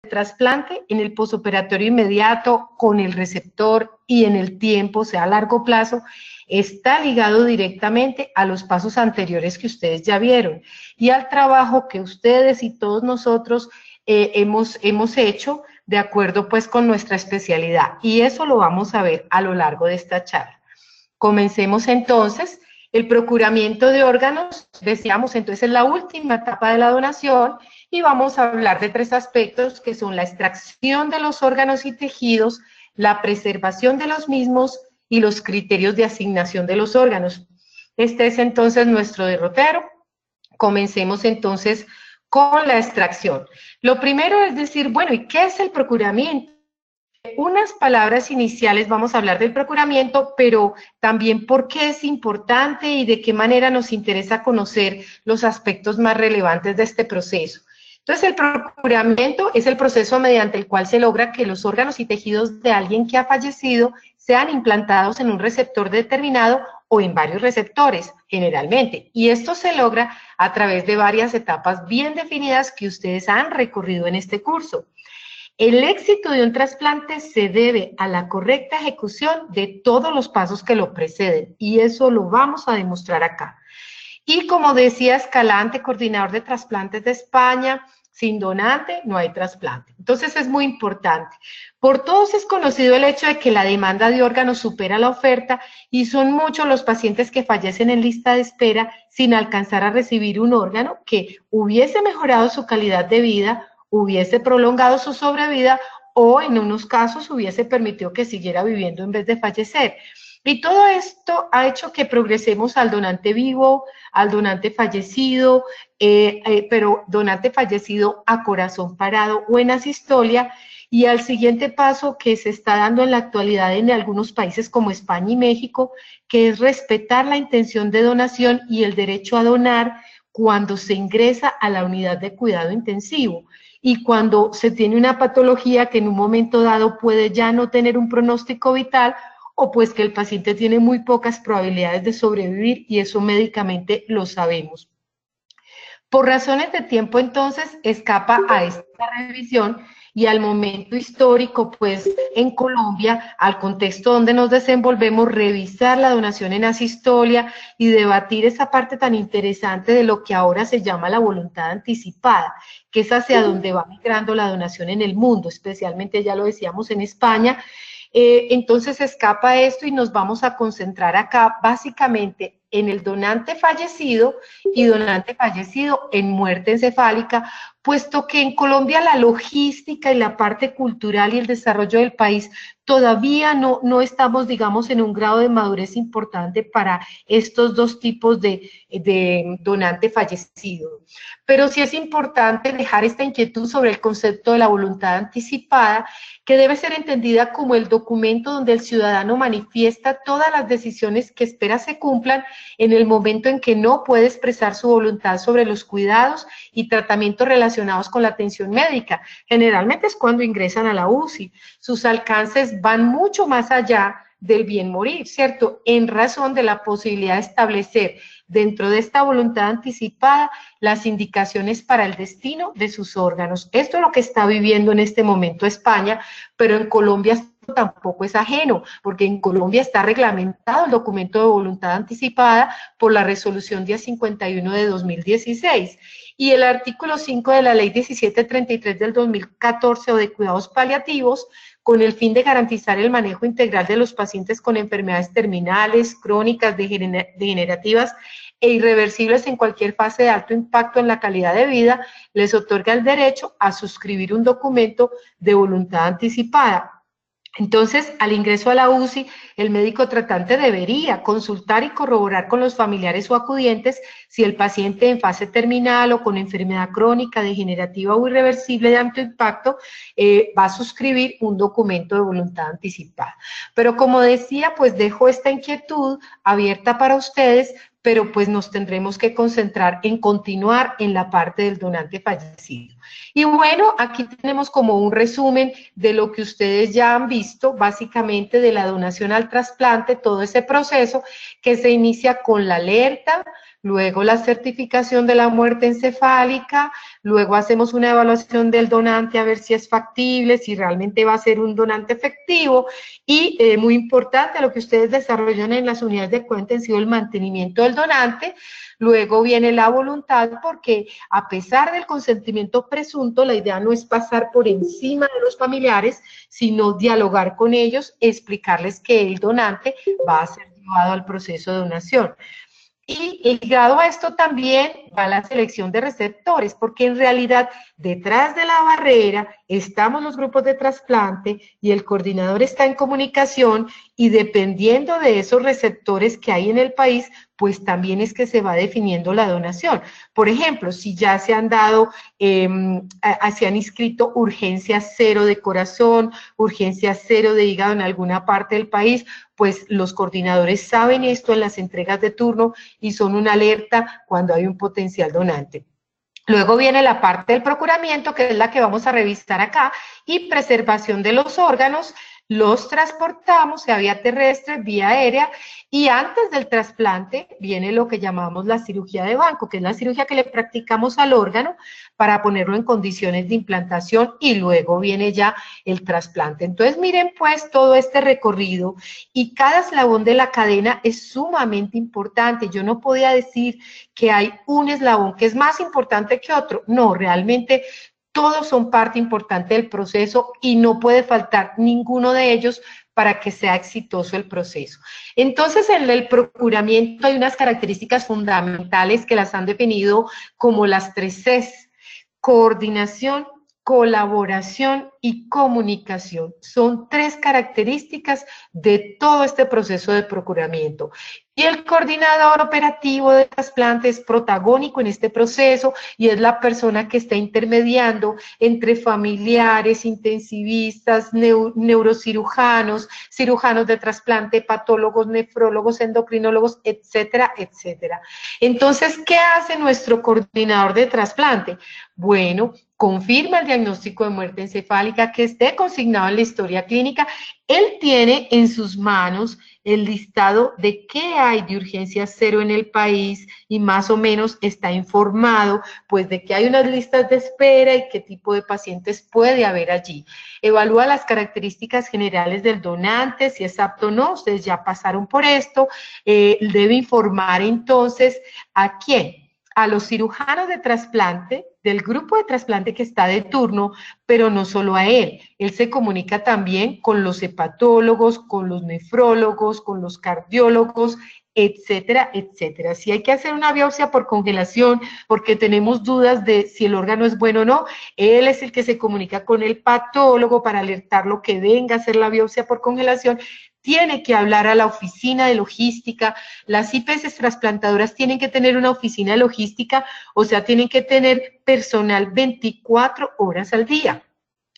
trasplante en el posoperatorio inmediato, con el receptor y en el tiempo, o sea, a largo plazo, está ligado directamente a los pasos anteriores que ustedes ya vieron y al trabajo que ustedes y todos nosotros hemos hecho de acuerdo pues con nuestra especialidad, y eso lo vamos a ver a lo largo de esta charla. Comencemos entonces. El procuramiento de órganos, decíamos, entonces es la última etapa de la donación y vamos a hablar de 3 aspectos que son la extracción de los órganos y tejidos, la preservación de los mismos y los criterios de asignación de los órganos. Este es entonces nuestro derrotero. Comencemos entonces con la extracción. Lo primero es decir, bueno, ¿y qué es el procuramiento? Unas palabras iniciales, vamos a hablar del procuramiento, pero también por qué es importante y de qué manera nos interesa conocer los aspectos más relevantes de este proceso. Entonces, el procuramiento es el proceso mediante el cual se logra que los órganos y tejidos de alguien que ha fallecido sean implantados en un receptor determinado o en varios receptores, generalmente. Y esto se logra a través de varias etapas bien definidas que ustedes han recorrido en este curso. El éxito de un trasplante se debe a la correcta ejecución de todos los pasos que lo preceden, y eso lo vamos a demostrar acá. Y como decía Escalante, coordinador de trasplantes de España, sin donante no hay trasplante. Entonces es muy importante. Por todos es conocido el hecho de que la demanda de órganos supera la oferta y son muchos los pacientes que fallecen en lista de espera sin alcanzar a recibir un órgano que hubiese mejorado su calidad de vida, hubiese prolongado su sobrevida o en unos casos hubiese permitido que siguiera viviendo en vez de fallecer. Y todo esto ha hecho que progresemos al donante vivo, al donante fallecido, pero donante fallecido a corazón parado o en asistolia, y al siguiente paso que se está dando en la actualidad en algunos países como España y México, que es respetar la intención de donación y el derecho a donar cuando se ingresa a la unidad de cuidado intensivo y cuando se tiene una patología que en un momento dado puede ya no tener un pronóstico vital, o pues que el paciente tiene muy pocas probabilidades de sobrevivir, y eso médicamente lo sabemos. Por razones de tiempo, entonces, escapa a esta revisión y al momento histórico, pues, en Colombia, al contexto donde nos desenvolvemos, revisar la donación en asistolia y debatir esa parte tan interesante de lo que ahora se llama la voluntad anticipada, que es hacia donde va migrando la donación en el mundo, especialmente, ya lo decíamos, en España. Entonces escapa esto y nos vamos a concentrar acá básicamente en el donante fallecido y donante fallecido en muerte encefálica, puesto que en Colombia la logística y la parte cultural y el desarrollo del país todavía no estamos, digamos, en un grado de madurez importante para estos 2 tipos de donante fallecido. Pero sí es importante dejar esta inquietud sobre el concepto de la voluntad anticipada, que debe ser entendida como el documento donde el ciudadano manifiesta todas las decisiones que espera se cumplan en el momento en que no puede expresar su voluntad sobre los cuidados y tratamientos relacionados con la atención médica. Generalmente es cuando ingresan a la UCI. Sus alcances van mucho más allá del bien morir, ¿cierto? En razón de la posibilidad de establecer dentro de esta voluntad anticipada las indicaciones para el destino de sus órganos. Esto es lo que está viviendo en este momento España, pero en Colombia tampoco es ajeno, porque en Colombia está reglamentado el documento de voluntad anticipada por la resolución 1051 de 2016 y el artículo 5 de la ley 1733 del 2014 o de cuidados paliativos, con el fin de garantizar el manejo integral de los pacientes con enfermedades terminales, crónicas, degenerativas e irreversibles en cualquier fase de alto impacto en la calidad de vida, les otorga el derecho a suscribir un documento de voluntad anticipada. Entonces, al ingreso a la UCI, el médico tratante debería consultar y corroborar con los familiares o acudientes si el paciente en fase terminal o con enfermedad crónica, degenerativa o irreversible de alto impacto va a suscribir un documento de voluntad anticipada. Pero como decía, pues dejo esta inquietud abierta para ustedes, pero pues nos tendremos que concentrar en continuar en la parte del donante fallecido. Y bueno, aquí tenemos como un resumen de lo que ustedes ya han visto, básicamente de la donación al trasplante, todo ese proceso que se inicia con la alerta, luego la certificación de la muerte encefálica, luego hacemos una evaluación del donante a ver si es factible, si realmente va a ser un donante efectivo, y muy importante lo que ustedes desarrollan en las unidades de cuidado intensivo, el mantenimiento del donante. Luego viene la voluntad, porque a pesar del consentimiento presunto, la idea no es pasar por encima de los familiares, sino dialogar con ellos, explicarles que el donante va a ser llevado al proceso de donación. Y ligado a esto también va la selección de receptores, porque en realidad detrás de la barrera estamos los grupos de trasplante y el coordinador está en comunicación, y dependiendo de esos receptores que hay en el país, pues también es que se va definiendo la donación. Por ejemplo, si ya se han dado, se han inscrito urgencia cero de corazón, urgencia cero de hígado en alguna parte del país, pues los coordinadores saben esto en las entregas de turno y son una alerta cuando hay un potencial donante. Luego viene la parte del procuramiento, que es la que vamos a revisar acá, y preservación de los órganos. Los transportamos a vía terrestre, vía aérea, y antes del trasplante viene lo que llamamos la cirugía de banco, que es la cirugía que le practicamos al órgano para ponerlo en condiciones de implantación, y luego viene ya el trasplante. Entonces miren pues todo este recorrido, y cada eslabón de la cadena es sumamente importante. Yo no podía decir que hay un eslabón que es más importante que otro. No, realmente todos son parte importante del proceso y no puede faltar ninguno de ellos para que sea exitoso el proceso. Entonces, en el procuramiento hay unas características fundamentales que las han definido como las 3 Cs: coordinación, colaboración y comunicación. Son 3 características de todo este proceso de procuramiento. Y el coordinador operativo de trasplante es protagónico en este proceso, y es la persona que está intermediando entre familiares, intensivistas, neurocirujanos, cirujanos de trasplante, patólogos, nefrólogos, endocrinólogos, etcétera, etcétera. Entonces, ¿qué hace nuestro coordinador de trasplante? Bueno, confirma el diagnóstico de muerte encefálica que esté consignado en la historia clínica. Él tiene en sus manos el listado de qué hay de urgencia cero en el país, y más o menos está informado pues de que hay unas listas de espera y qué tipo de pacientes puede haber allí. Evalúa las características generales del donante, si es apto o no. Ustedes ya pasaron por esto. Debe informar entonces ¿a quién? A los cirujanos de trasplante, del grupo de trasplante que está de turno, pero no solo a él. Él se comunica también con los hepatólogos, con los nefrólogos, con los cardiólogos, etcétera, etcétera. Si hay que hacer una biopsia por congelación, porque tenemos dudas de si el órgano es bueno o no, él es el que se comunica con el patólogo para alertarlo que venga a hacer la biopsia por congelación. Tiene que hablar a la oficina de logística. Las IPS trasplantadoras tienen que tener una oficina de logística, o sea, tienen que tener personal 24 horas al día.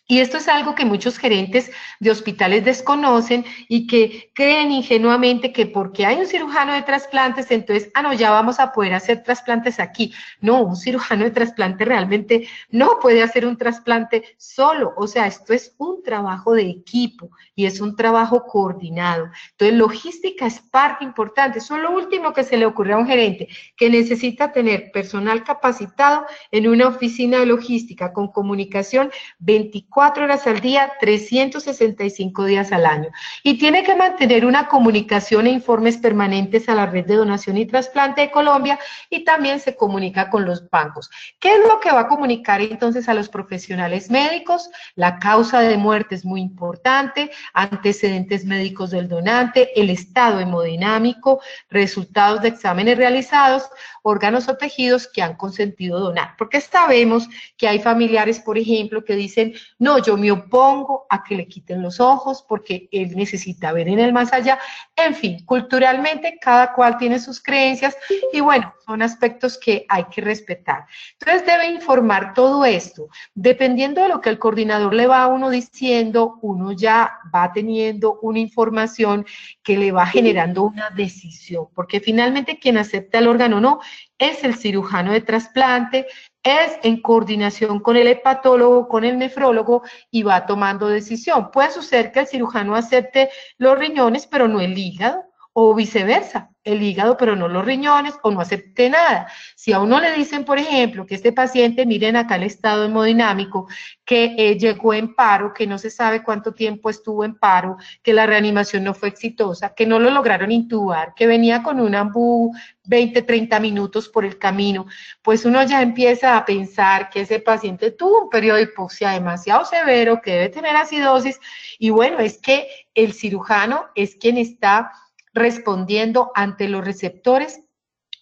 Y esto es algo que muchos gerentes de hospitales desconocen y que creen ingenuamente que porque hay un cirujano de trasplantes, entonces, no, ya vamos a poder hacer trasplantes aquí. No, un cirujano de trasplante realmente no puede hacer un trasplante solo. O sea, esto es un trabajo de equipo y es un trabajo coordinado. Entonces, logística es parte importante. Eso es lo último que se le ocurre a un gerente, que necesita tener personal capacitado en una oficina de logística con comunicación 24 horas al día, 365 días al año. Y tiene que mantener una comunicación e informes permanentes a la red de donación y trasplante de Colombia, y también se comunica con los bancos. ¿Qué es lo que va a comunicar entonces a los profesionales médicos? La causa de muerte es muy importante, antecedentes médicos del donante, el estado hemodinámico, resultados de exámenes realizados, órganos o tejidos que han consentido donar. Porque sabemos que hay familiares, por ejemplo, que dicen: no, yo me opongo a que le quiten los ojos porque él necesita ver en el más allá. En fin, culturalmente cada cual tiene sus creencias, y bueno, son aspectos que hay que respetar. Entonces debe informar todo esto. Dependiendo de lo que el coordinador le va a uno diciendo, uno ya va teniendo una información que le va generando una decisión, porque finalmente quien acepta el órgano o no es el cirujano de trasplante, es en coordinación con el hepatólogo, con el nefrólogo, y va tomando decisión. Puede suceder que el cirujano acepte los riñones, pero no el hígado, o viceversa, el hígado pero no los riñones, o no acepte nada. Si a uno le dicen, por ejemplo, que este paciente, miren acá el estado hemodinámico, que llegó en paro, que no se sabe cuánto tiempo estuvo en paro, que la reanimación no fue exitosa, que no lo lograron intubar, que venía con un ambú 20, 30 minutos por el camino, pues uno ya empieza a pensar que ese paciente tuvo un periodo de hipoxia demasiado severo, que debe tener acidosis, y bueno, es que el cirujano es quien está respondiendo ante los receptores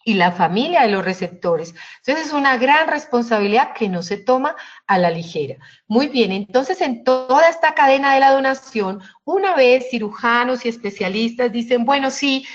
y la familia de los receptores. Entonces es una gran responsabilidad que no se toma a la ligera. Muy bien, entonces en toda esta cadena de la donación, una vez cirujanos y especialistas dicen, bueno, sí,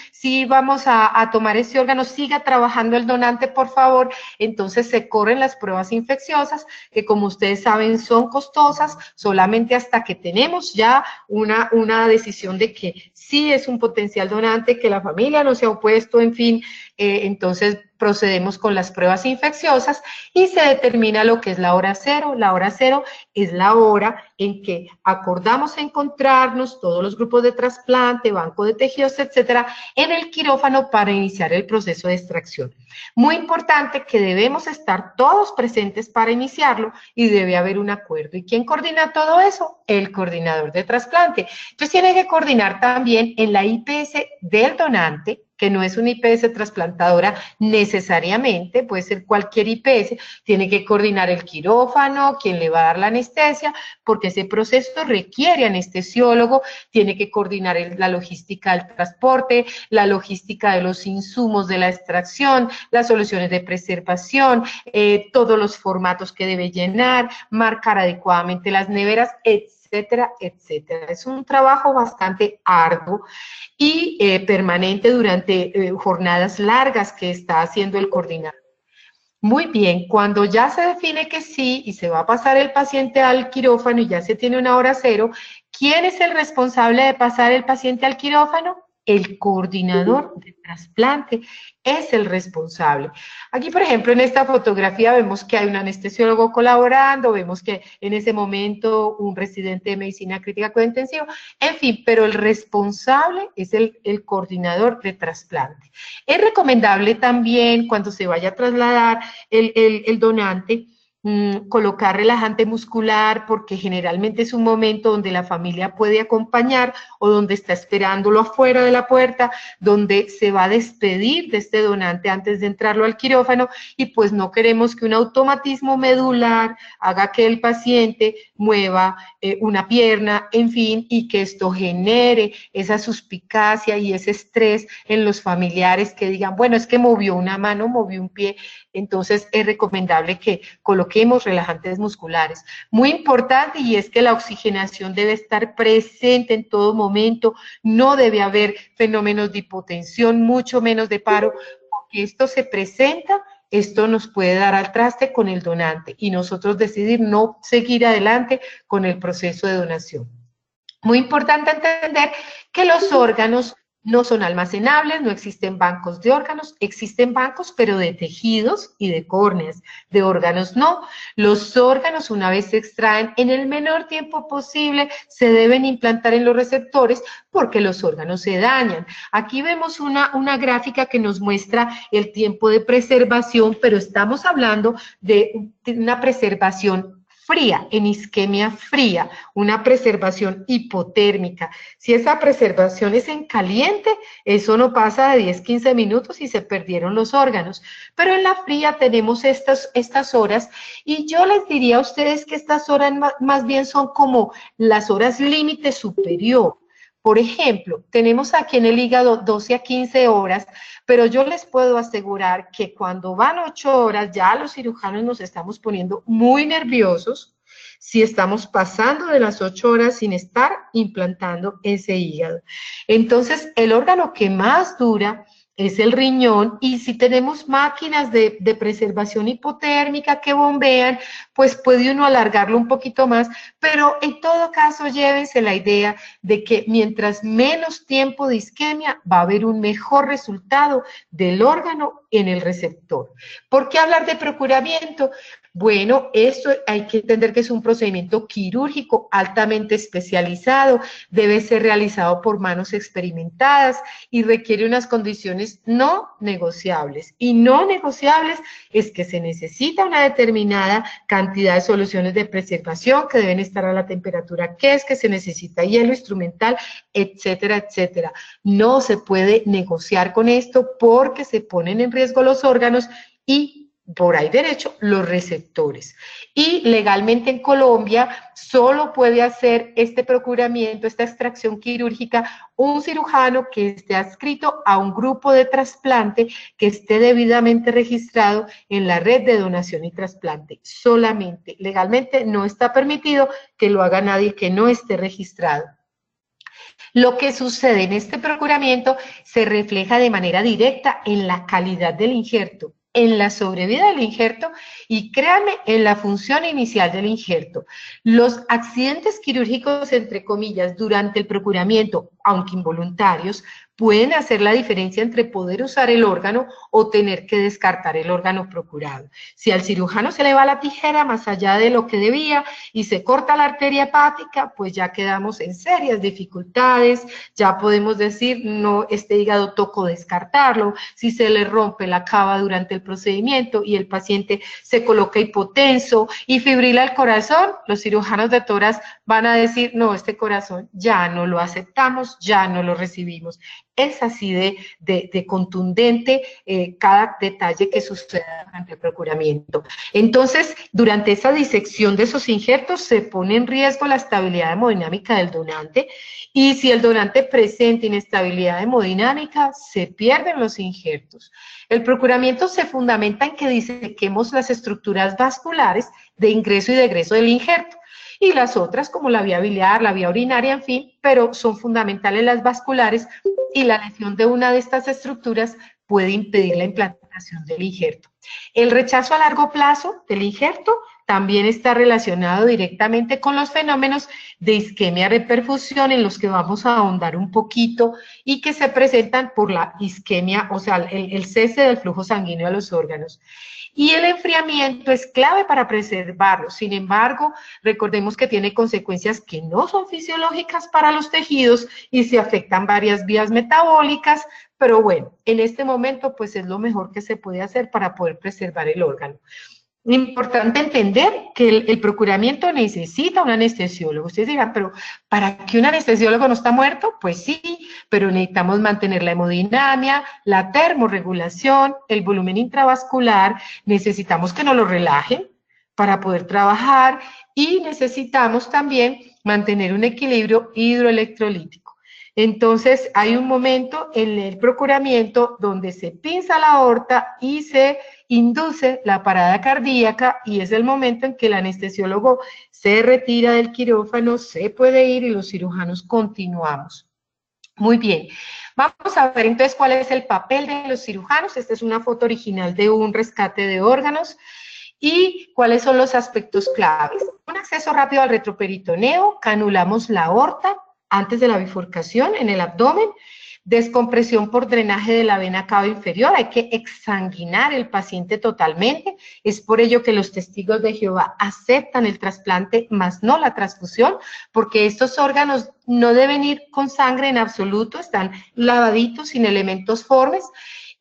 vamos a tomar ese órgano, siga trabajando el donante, por favor, entonces se corren las pruebas infecciosas, que como ustedes saben son costosas, solamente hasta que tenemos ya una decisión de que sí es un potencial donante, que la familia no se ha opuesto, en fin, entonces procedemos con las pruebas infecciosas y se determina lo que es la hora cero. La hora cero es la hora en que acordamos encontrarnos todos los grupos de trasplante, banco de tejidos, etcétera, en el quirófano para iniciar el proceso de extracción. Muy importante que debemos estar todos presentes para iniciarlo y debe haber un acuerdo. ¿Y quién coordina todo eso? El coordinador de trasplante. Entonces tiene que coordinar también en la IPS del donante, que no es una IPS trasplantadora necesariamente, puede ser cualquier IPS, tiene que coordinar el quirófano, quien le va a dar la anestesia, porque ese proceso requiere anestesiólogo, tiene que coordinar la logística del transporte, la logística de los insumos de la extracción, las soluciones de preservación, todos los formatos que debe llenar, marcar adecuadamente las neveras, etcétera, etcétera. Es un trabajo bastante arduo y permanente durante jornadas largas que está haciendo el coordinador. Muy bien, cuando ya se define que sí y se va a pasar el paciente al quirófano y ya se tiene una hora cero, ¿quién es el responsable de pasar el paciente al quirófano? El coordinador de trasplante es el responsable. Aquí, por ejemplo, en esta fotografía vemos que hay un anestesiólogo colaborando, vemos que en ese momento un residente de medicina crítica cointensiva, en fin, pero el responsable es el coordinador de trasplante. Es recomendable también cuando se vaya a trasladar el donante, colocar relajante muscular, porque generalmente es un momento donde la familia puede acompañar o donde está esperándolo afuera de la puerta, donde se va a despedir de este donante antes de entrarlo al quirófano, y pues no queremos que un automatismo medular haga que el paciente mueva una pierna, en fin, y que esto genere esa suspicacia y ese estrés en los familiares que digan, bueno, es que movió una mano, movió un pie. Entonces es recomendable que coloquemos relajantes musculares. Muy importante, y es que la oxigenación debe estar presente en todo momento, no debe haber fenómenos de hipotensión, mucho menos de paro, porque esto se presenta, esto nos puede dar al traste con el donante y nosotros decidir no seguir adelante con el proceso de donación. Muy importante entender que los órganos no son almacenables, no existen bancos de órganos, existen bancos pero de tejidos y de córneas, de órganos no. Los órganos, una vez se extraen, en el menor tiempo posible se deben implantar en los receptores porque los órganos se dañan. Aquí vemos una gráfica que nos muestra el tiempo de preservación, pero estamos hablando de una preservación fría, en isquemia fría, una preservación hipotérmica. Si esa preservación es en caliente, eso no pasa de 10, 15 minutos y se perdieron los órganos. Pero en la fría tenemos estas horas, y yo les diría a ustedes que estas horas más bien son como las horas límite superior. Por ejemplo, tenemos aquí en el hígado 12 a 15 horas, pero yo les puedo asegurar que cuando van 8 horas, ya los cirujanos nos estamos poniendo muy nerviosos si estamos pasando de las 8 horas sin estar implantando ese hígado. Entonces, el órgano que más dura es el riñón, y si tenemos máquinas de preservación hipotérmica que bombean, pues puede uno alargarlo un poquito más, pero en todo caso llévense la idea de que mientras menos tiempo de isquemia va a haber un mejor resultado del órgano en el receptor. ¿Por qué hablar de procuramiento? Bueno, esto hay que entender que es un procedimiento quirúrgico altamente especializado, debe ser realizado por manos experimentadas y requiere unas condiciones no negociables. Y no negociables es que se necesita una determinada cantidad de soluciones de preservación que deben estar a la temperatura que es, que se necesita hielo instrumental, etcétera, etcétera. No se puede negociar con esto porque se ponen en riesgo los órganos y por ahí derecho, los receptores. Y legalmente en Colombia solo puede hacer este procuramiento, esta extracción quirúrgica, un cirujano que esté adscrito a un grupo de trasplante que esté debidamente registrado en la red de donación y trasplante. Solamente, legalmente no está permitido que lo haga nadie que no esté registrado. Lo que sucede en este procuramiento se refleja de manera directa en la calidad del injerto, en la sobrevida del injerto y créanme, en la función inicial del injerto. Los accidentes quirúrgicos, entre comillas, durante el procuramiento, aunque involuntarios, pueden hacer la diferencia entre poder usar el órgano o tener que descartar el órgano procurado. Si al cirujano se le va la tijera más allá de lo que debía y se corta la arteria hepática, pues ya quedamos en serias dificultades, ya podemos decir, no, este hígado tocó descartarlo. Si se le rompe la cava durante el procedimiento y el paciente se coloca hipotenso y fibrila el corazón, los cirujanos de tórax van a decir, no, este corazón ya no lo aceptamos, ya no lo recibimos. Es así de contundente cada detalle que sucede durante el procuramiento. Entonces, durante esa disección de esos injertos se pone en riesgo la estabilidad hemodinámica del donante y si el donante presenta inestabilidad hemodinámica, se pierden los injertos. El procuramiento se fundamenta en que disequemos las estructuras vasculares de ingreso y de egreso del injerto. Y las otras como la vía biliar, la vía urinaria, en fin, pero son fundamentales las vasculares y la lesión de una de estas estructuras puede impedir la implantación del injerto. El rechazo a largo plazo del injerto también está relacionado directamente con los fenómenos de isquemia reperfusión en los que vamos a ahondar un poquito y que se presentan por la isquemia, o sea, el cese del flujo sanguíneo a los órganos. Y el enfriamiento es clave para preservarlo. Sin embargo, recordemos que tiene consecuencias que no son fisiológicas para los tejidos y se afectan varias vías metabólicas, pero bueno, en este momento pues es lo mejor que se puede hacer para poder preservar el órgano. Importante entender que el procuramiento necesita un anestesiólogo. Ustedes dirán, pero ¿para qué un anestesiólogo no está muerto? Pues sí, pero necesitamos mantener la hemodinamia, la termorregulación, el volumen intravascular, necesitamos que nos lo relajen para poder trabajar y necesitamos también mantener un equilibrio hidroelectrolítico. Entonces, hay un momento en el procuramiento donde se pinza la aorta y se induce la parada cardíaca y es el momento en que el anestesiólogo se retira del quirófano, se puede ir y los cirujanos continuamos. Muy bien, vamos a ver entonces cuál es el papel de los cirujanos. Esta es una foto original de un rescate de órganos y cuáles son los aspectos claves. Un acceso rápido al retroperitoneo, canulamos la aorta antes de la bifurcación en el abdomen, descompresión por drenaje de la vena cava inferior, hay que exsanguinar el paciente totalmente, es por ello que los testigos de Jehová aceptan el trasplante, más no la transfusión, porque estos órganos no deben ir con sangre en absoluto, están lavaditos, sin elementos formes,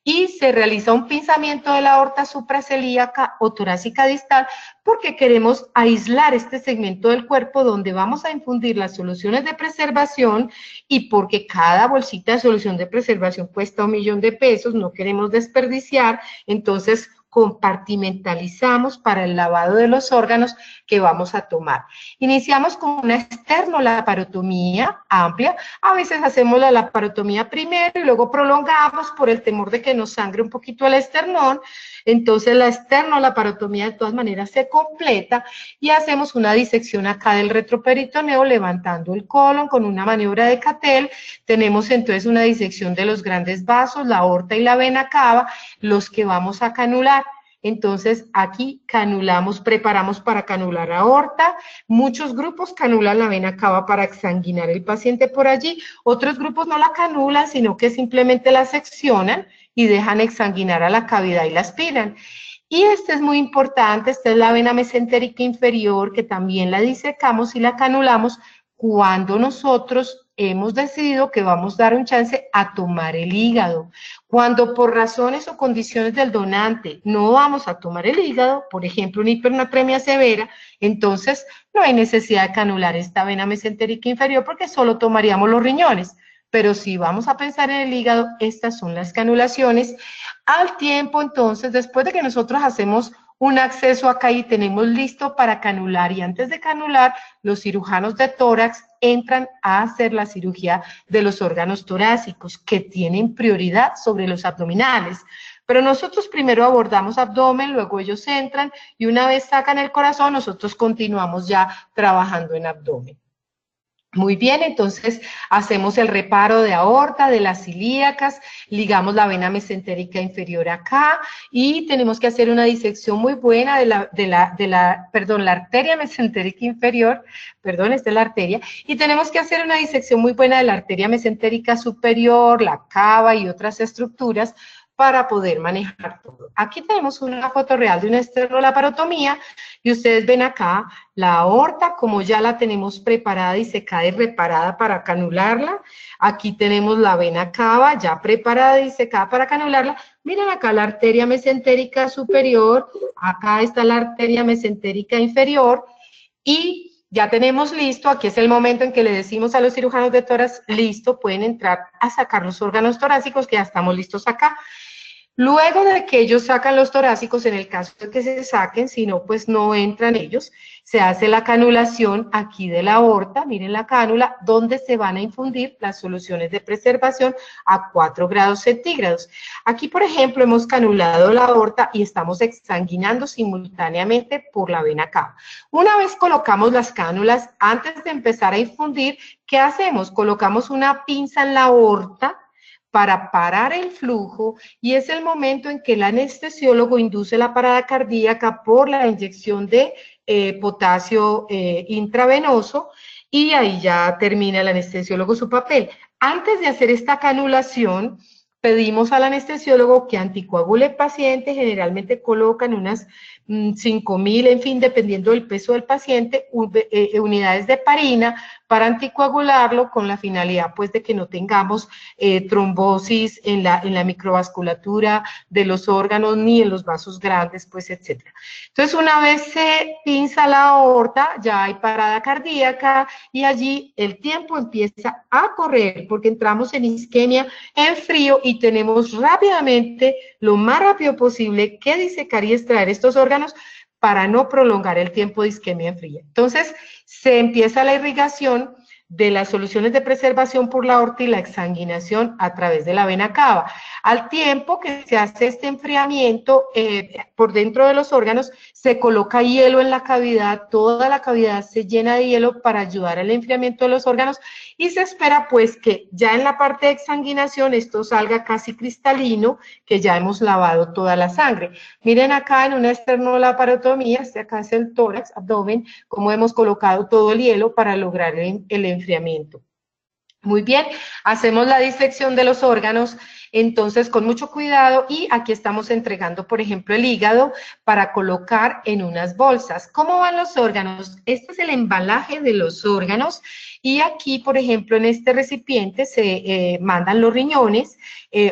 y se realiza un pinzamiento de la aorta supracelíaca o torácica distal porque queremos aislar este segmento del cuerpo donde vamos a infundir las soluciones de preservación y porque cada bolsita de solución de preservación cuesta $1.000.000 de pesos, no queremos desperdiciar, entonces compartimentalizamos para el lavado de los órganos que vamos a tomar. Iniciamos con una esternolaparotomía amplia, a veces hacemos la laparotomía primero y luego prolongamos por el temor de que nos sangre un poquito el esternón, entonces la esternolaparotomía de todas maneras se completa y hacemos una disección acá del retroperitoneo levantando el colon con una maniobra de Cattell, tenemos entonces una disección de los grandes vasos, la aorta y la vena cava, los que vamos a canular. Entonces, aquí canulamos, preparamos para canular aorta, muchos grupos canulan la vena cava para exsanguinar el paciente por allí, otros grupos no la canulan, sino que simplemente la seccionan y dejan exsanguinar a la cavidad y la aspiran. Y esta es muy importante, esta es la vena mesentérica inferior, que también la disecamos y la canulamos cuando nosotros hemos decidido que vamos a dar un chance a tomar el hígado. Cuando por razones o condiciones del donante no vamos a tomar el hígado, por ejemplo, una hipernatremia severa, entonces no hay necesidad de canular esta vena mesentérica inferior porque solo tomaríamos los riñones. Pero si vamos a pensar en el hígado, estas son las canulaciones. Al tiempo, entonces, después de que nosotros hacemos un acceso acá y tenemos listo para canular, y antes de canular, los cirujanos de tórax entran a hacer la cirugía de los órganos torácicos, que tienen prioridad sobre los abdominales. Pero nosotros primero abordamos abdomen, luego ellos entran, y una vez sacan el corazón, nosotros continuamos ya trabajando en abdomen. Muy bien, entonces hacemos el reparo de aorta, de las ilíacas, ligamos la vena mesentérica inferior acá y tenemos que hacer una disección muy buena de la arteria mesentérica inferior, perdón, esta es la arteria, y tenemos que hacer una disección muy buena de la arteria mesentérica superior, la cava y otras estructuras para poder manejar todo. Aquí tenemos una foto real de una esternolaparotomía y ustedes ven acá la aorta, como ya la tenemos preparada y secada y reparada para canularla. Aquí tenemos la vena cava ya preparada y secada para canularla. Miren acá la arteria mesentérica superior, acá está la arteria mesentérica inferior y ya tenemos listo, aquí es el momento en que le decimos a los cirujanos de tórax, listo, pueden entrar a sacar los órganos torácicos, que ya estamos listos acá. Luego de que ellos sacan los torácicos, en el caso de que se saquen, si no, pues no entran ellos, se hace la canulación aquí de la aorta, miren la cánula, donde se van a infundir las soluciones de preservación a 4 grados centígrados. Aquí, por ejemplo, hemos canulado la aorta y estamos exsanguinando simultáneamente por la vena cava. Una vez colocamos las cánulas, antes de empezar a infundir, ¿qué hacemos? Colocamos una pinza en la aorta para parar el flujo y es el momento en que el anestesiólogo induce la parada cardíaca por la inyección de potasio intravenoso y ahí ya termina el anestesiólogo su papel. Antes de hacer esta canulación, pedimos al anestesiólogo que anticoagule el paciente, generalmente colocan unas 5.000, en fin, dependiendo del peso del paciente, unidades de heparina para anticoagularlo con la finalidad pues de que no tengamos trombosis en la microvasculatura de los órganos ni en los vasos grandes, pues, etcétera. Entonces, una vez se pinza la aorta, ya hay parada cardíaca y allí el tiempo empieza a correr porque entramos en isquemia en frío y tenemos rápidamente, lo más rápido posible, que disecar y extraer estos órganos para no prolongar el tiempo de isquemia en fría. Entonces, se empieza la irrigación de las soluciones de preservación por la aorta y la exsanguinación a través de la vena cava. Al tiempo que se hace este enfriamiento por dentro de los órganos, se coloca hielo en la cavidad, toda la cavidad se llena de hielo para ayudar al enfriamiento de los órganos y se espera pues que ya en la parte de exsanguinación esto salga casi cristalino, que ya hemos lavado toda la sangre. Miren acá en una esternolaparotomía, este acá es el tórax, abdomen, cómo hemos colocado todo el hielo para lograr el enfriamiento. Muy bien, hacemos la disección de los órganos, entonces con mucho cuidado y aquí estamos entregando, por ejemplo, el hígado para colocar en unas bolsas. ¿Cómo van los órganos? Este es el embalaje de los órganos y aquí, por ejemplo, en este recipiente se mandan los riñones,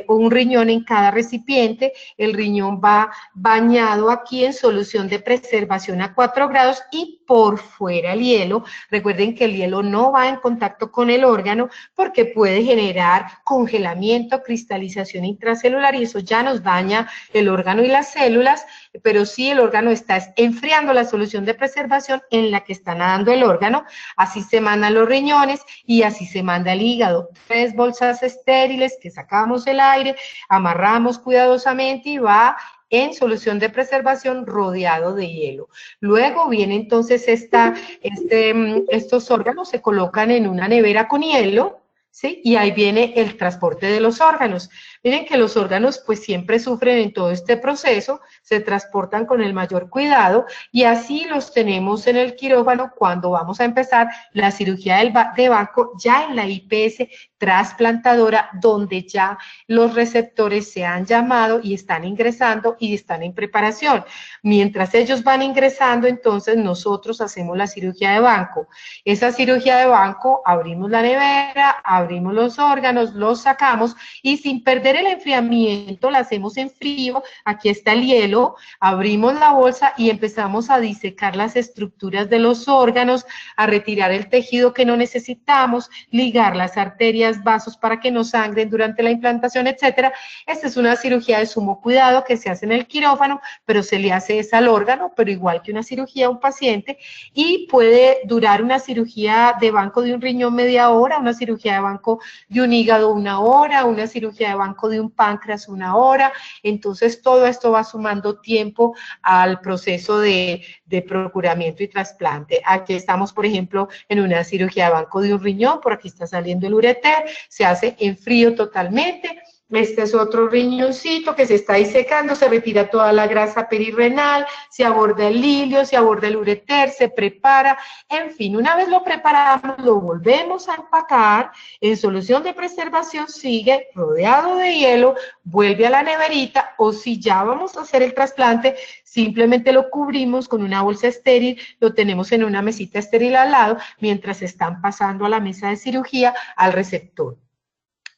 un riñón en cada recipiente, el riñón va bañado aquí en solución de preservación a 4 grados y por fuera el hielo. Recuerden que el hielo no va en contacto con el órgano porque puede generar congelamiento, cristalización intracelular y eso ya nos daña el órgano y las células, pero sí el órgano está enfriando la solución de preservación en la que está nadando el órgano, así se mandan los riñones y así se manda el hígado. 3 bolsas estériles que sacamos el aire, amarramos cuidadosamente y va en solución de preservación rodeado de hielo. Luego viene entonces estos órganos se colocan en una nevera con hielo, ¿sí? Y ahí viene el transporte de los órganos. Miren que los órganos pues siempre sufren en todo este proceso, se transportan con el mayor cuidado y así los tenemos en el quirófano cuando vamos a empezar la cirugía de banco ya en la IPS trasplantadora, donde ya los receptores se han llamado y están ingresando y están en preparación. Mientras ellos van ingresando, entonces nosotros hacemos la cirugía de banco. Esa cirugía de banco, abrimos la nevera, abrimos los órganos, los sacamos y sin perder el enfriamiento, la hacemos en frío. Aquí está el hielo, abrimos la bolsa y empezamos a disecar las estructuras de los órganos, a retirar el tejido que no necesitamos, ligar las arterias, vasos para que no sangren durante la implantación, etcétera. Esta es una cirugía de sumo cuidado que se hace en el quirófano, pero se le hace es al órgano, pero igual que una cirugía a un paciente, y puede durar una cirugía de banco de un riñón media hora, una cirugía de banco de un hígado una hora, una cirugía de banco de un páncreas una hora. Entonces todo esto va sumando tiempo al proceso de procuramiento y trasplante. Aquí estamos, por ejemplo, en una cirugía de banco de un riñón, por aquí está saliendo el ureter, se hace en frío totalmente. Este es otro riñoncito que se está disecando, se retira toda la grasa perirrenal, se aborda el hilio, se aborda el ureter, se prepara, en fin, una vez lo preparamos, lo volvemos a empacar, en solución de preservación sigue rodeado de hielo, vuelve a la neverita, o si ya vamos a hacer el trasplante, simplemente lo cubrimos con una bolsa estéril, lo tenemos en una mesita estéril al lado, mientras están pasando a la mesa de cirugía al receptor.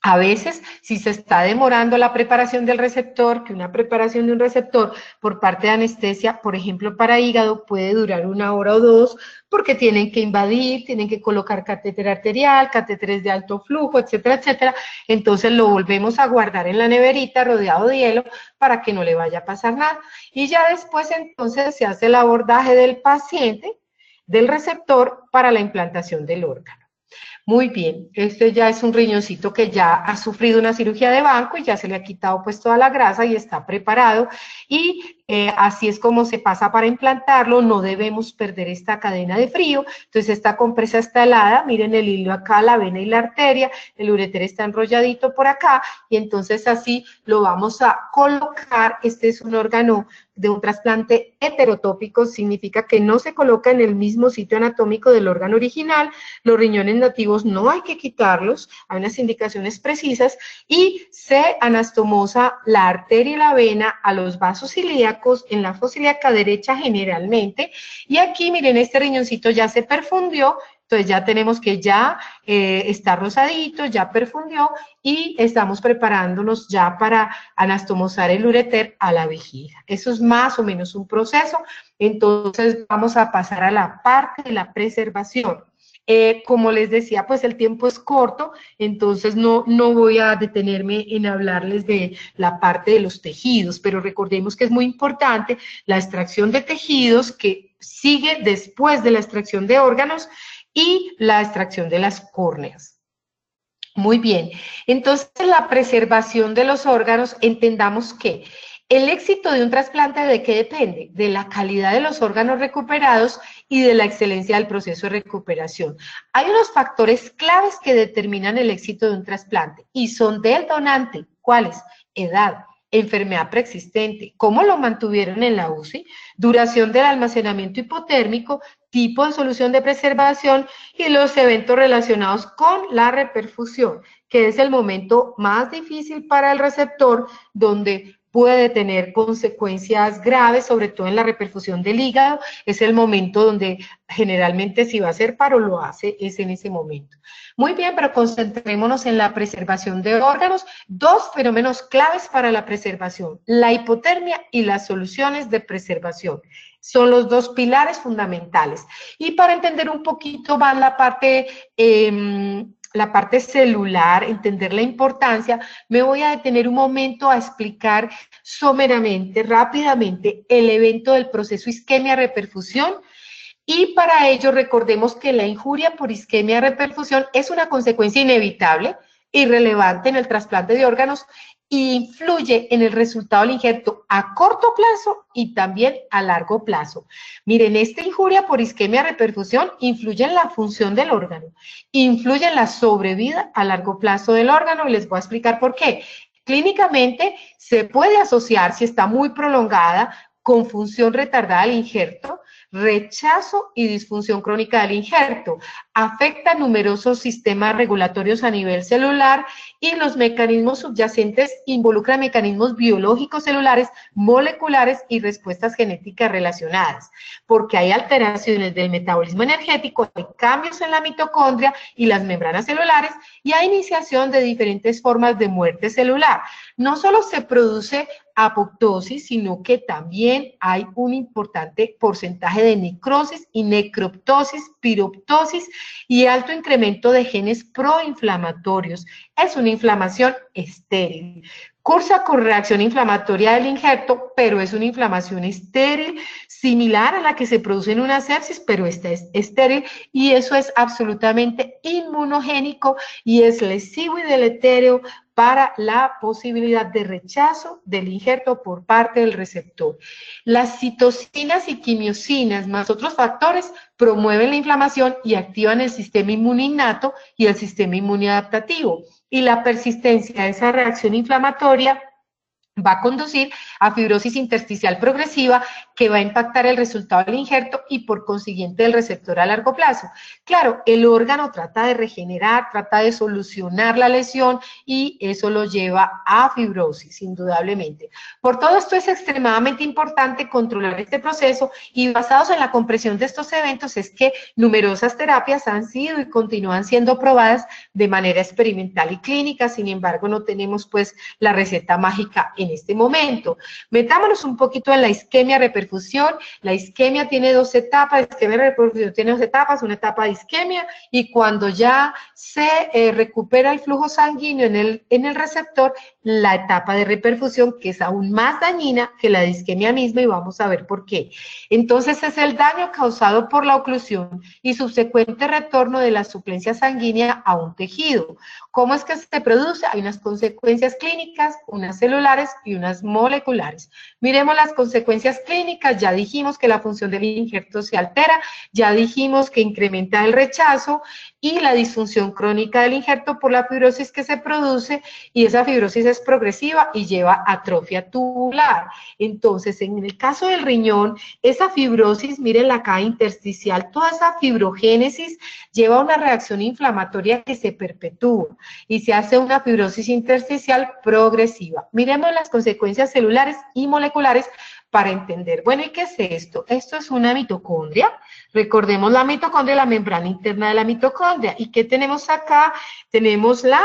A veces, si se está demorando la preparación del receptor, que una preparación de un receptor por parte de anestesia, por ejemplo, para hígado, puede durar 1 hora o 2, porque tienen que invadir, tienen que colocar catéter arterial, catéteres de alto flujo, etcétera, etcétera. Entonces lo volvemos a guardar en la neverita rodeado de hielo para que no le vaya a pasar nada. Y ya después entonces se hace el abordaje del paciente, del receptor, para la implantación del órgano. Muy bien, este ya es un riñoncito que ya ha sufrido una cirugía de banco y ya se le ha quitado pues toda la grasa y está preparado, y así es como se pasa para implantarlo. No debemos perder esta cadena de frío. Entonces esta compresa está helada, miren el hilo acá, la vena y la arteria, el ureter está enrolladito por acá, y entonces así lo vamos a colocar. Este es un órgano de un trasplante heterotópico, significa que no se coloca en el mismo sitio anatómico del órgano original. Los riñones nativos no hay que quitarlos, hay unas indicaciones precisas, y se anastomosa la arteria y la vena a los vasos ilíacos en la fosa ilíaca derecha generalmente, y aquí miren, este riñoncito ya se perfundió. Entonces ya tenemos que ya está rosadito, ya perfundió, y estamos preparándonos ya para anastomosar el ureter a la vejiga. Eso es más o menos un proceso. Entonces vamos a pasar a la parte de la preservación. Como les decía, pues el tiempo es corto, entonces no voy a detenerme en hablarles de la parte de los tejidos, pero recordemos que es muy importante la extracción de tejidos, que sigue después de la extracción de órganos, y la extracción de las córneas. Muy bien, entonces la preservación de los órganos, entendamos que el éxito de un trasplante, ¿de qué depende? De la calidad de los órganos recuperados y de la excelencia del proceso de recuperación. Hay unos factores claves que determinan el éxito de un trasplante y son del donante. ¿Cuáles? Edad, enfermedad preexistente, cómo lo mantuvieron en la UCI, duración del almacenamiento hipotérmico, tipo de solución de preservación y los eventos relacionados con la reperfusión, que es el momento más difícil para el receptor, donde puede tener consecuencias graves, sobre todo en la reperfusión del hígado. Es el momento donde generalmente, si va a hacer paro, lo hace, es en ese momento. Muy bien, pero concentrémonos en la preservación de órganos. Dos fenómenos claves para la preservación: la hipotermia y las soluciones de preservación. Son los dos pilares fundamentales. Y para entender un poquito más la parte celular, entender la importancia, me voy a detener un momento a explicar someramente, rápidamente, el evento del proceso isquemia-reperfusión. Y para ello recordemos que la injuria por isquemia-reperfusión es una consecuencia inevitable, irrelevante en el trasplante de órganos, e influye en el resultado del injerto a corto plazo y también a largo plazo. Miren, esta injuria por isquemia-reperfusión influye en la función del órgano, influye en la sobrevida a largo plazo del órgano, y les voy a explicar por qué. Clínicamente se puede asociar, si está muy prolongada, con función retardada del injerto, rechazo y disfunción crónica del injerto. Afecta numerosos sistemas regulatorios a nivel celular y los mecanismos subyacentes involucran mecanismos biológicos celulares, moleculares y respuestas genéticas relacionadas, porque hay alteraciones del metabolismo energético, hay cambios en la mitocondria y las membranas celulares y hay iniciación de diferentes formas de muerte celular. No solo se produce apoptosis, sino que también hay un importante porcentaje de necrosis y necroptosis, piroptosis y alto incremento de genes proinflamatorios. Es una inflamación estéril. Cursa con reacción inflamatoria del injerto, pero es una inflamación estéril, similar a la que se produce en una sepsis, pero esta es estéril y eso es absolutamente inmunogénico y es lesivo y deletérea para la posibilidad de rechazo del injerto por parte del receptor. Las citocinas y quimiosinas más otros factores promueven la inflamación y activan el sistema inmune innato y el sistema inmune adaptativo. Y la persistencia de esa reacción inflamatoria va a conducir a fibrosis intersticial progresiva que va a impactar el resultado del injerto y por consiguiente el receptor a largo plazo. Claro, el órgano trata de regenerar, trata de solucionar la lesión y eso lo lleva a fibrosis, indudablemente. Por todo esto es extremadamente importante controlar este proceso y basados en la comprensión de estos eventos es que numerosas terapias han sido y continúan siendo probadas de manera experimental y clínica, sin embargo no tenemos pues la receta mágica en este momento. Metámonos un poquito en la isquemia-reperfusión. La isquemia tiene dos etapas, la isquemia-reperfusión tiene dos etapas, una etapa de isquemia y cuando ya se recupera el flujo sanguíneo en el receptor, la etapa de reperfusión que es aún más dañina que la de isquemia misma y vamos a ver por qué. Entonces es el daño causado por la oclusión y subsecuente retorno de la suplencia sanguínea a un tejido. ¿Cómo es que se produce? Hay unas consecuencias clínicas, unas celulares y unas moleculares. Miremos las consecuencias clínicas, ya dijimos que la función del injerto se altera, ya dijimos que incrementa el rechazo y la disfunción crónica del injerto por la fibrosis que se produce y esa fibrosis es progresiva y lleva a atrofia tubular. Entonces, en el caso del riñón, esa fibrosis, miren acá intersticial, toda esa fibrogénesis lleva a una reacción inflamatoria que se perpetúa y se hace una fibrosis intersticial progresiva. Miremos las consecuencias celulares y moleculares para entender. Bueno, ¿y qué es esto? Esto es una mitocondria. Recordemos la mitocondria, la membrana interna de la mitocondria. ¿Y qué tenemos acá? Tenemos la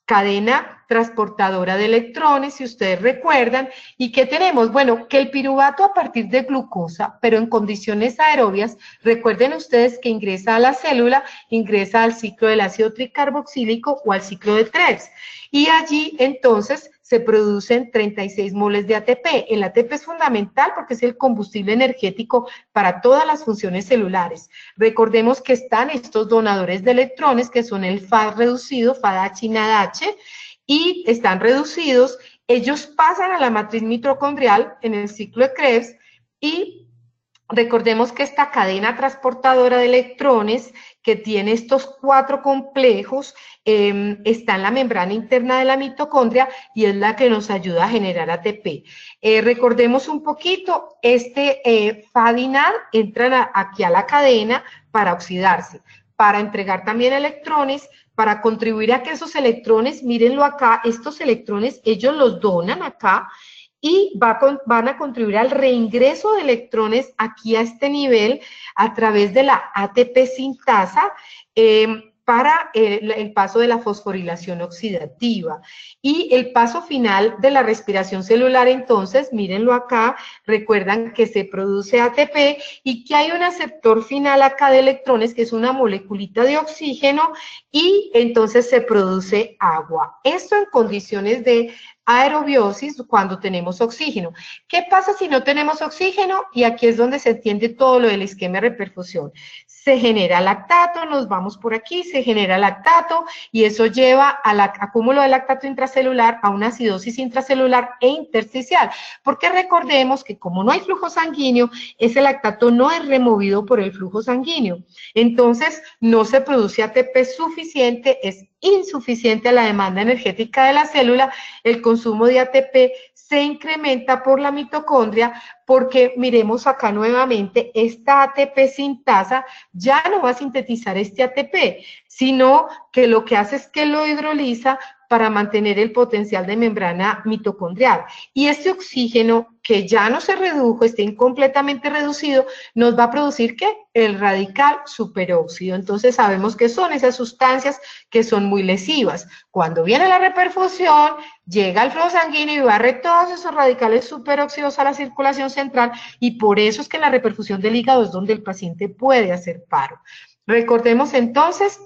cadena transportadora de electrones, si ustedes recuerdan. ¿Y qué tenemos? Bueno, que el piruvato a partir de glucosa, pero en condiciones aerobias, recuerden ustedes que ingresa a la célula, ingresa al ciclo del ácido tricarboxílico o al ciclo de Krebs. Y allí, entonces, se producen 36 moles de ATP. El ATP es fundamental porque es el combustible energético para todas las funciones celulares. Recordemos que están estos donadores de electrones, que son el FAD reducido, FADH y NADH, y están reducidos. Ellos pasan a la matriz mitocondrial en el ciclo de Krebs y recordemos que esta cadena transportadora de electrones que tiene estos 4 complejos está en la membrana interna de la mitocondria y es la que nos ayuda a generar ATP. Recordemos un poquito, FAD y NAD entran aquí a la cadena para oxidarse, para entregar también electrones, para contribuir a que esos electrones, mírenlo acá, estos electrones ellos los donan acá, y van a contribuir al reingreso de electrones aquí a este nivel a través de la ATP sintasa para el paso de la fosforilación oxidativa. Y el paso final de la respiración celular, entonces, mírenlo acá, recuerdan que se produce ATP y que hay un aceptor final acá de electrones, que es una moleculita de oxígeno, y entonces se produce agua. Esto en condiciones de aerobiosis cuando tenemos oxígeno. ¿Qué pasa si no tenemos oxígeno? Y aquí es donde se entiende todo lo del esquema de reperfusión. Se genera lactato, nos vamos por aquí, se genera lactato y eso lleva al acúmulo de lactato intracelular a una acidosis intracelular e intersticial. Porque recordemos que como no hay flujo sanguíneo, ese lactato no es removido por el flujo sanguíneo. Entonces, no se produce ATP suficiente, es insuficiente a la demanda energética de la célula, el consumo de ATP se incrementa por la mitocondria, porque miremos acá nuevamente, esta ATP sintasa ya no va a sintetizar este ATP, sino que lo que hace es que lo hidroliza para mantener el potencial de membrana mitocondrial. Y este oxígeno que ya no se redujo, está incompletamente reducido, nos va a producir ¿qué? El radical superóxido. Entonces sabemos que son esas sustancias que son muy lesivas. Cuando viene la reperfusión, llega al flujo sanguíneo y barre todos esos radicales superóxidos a la circulación central, y por eso es que en la reperfusión del hígado es donde el paciente puede hacer paro. Recordemos entonces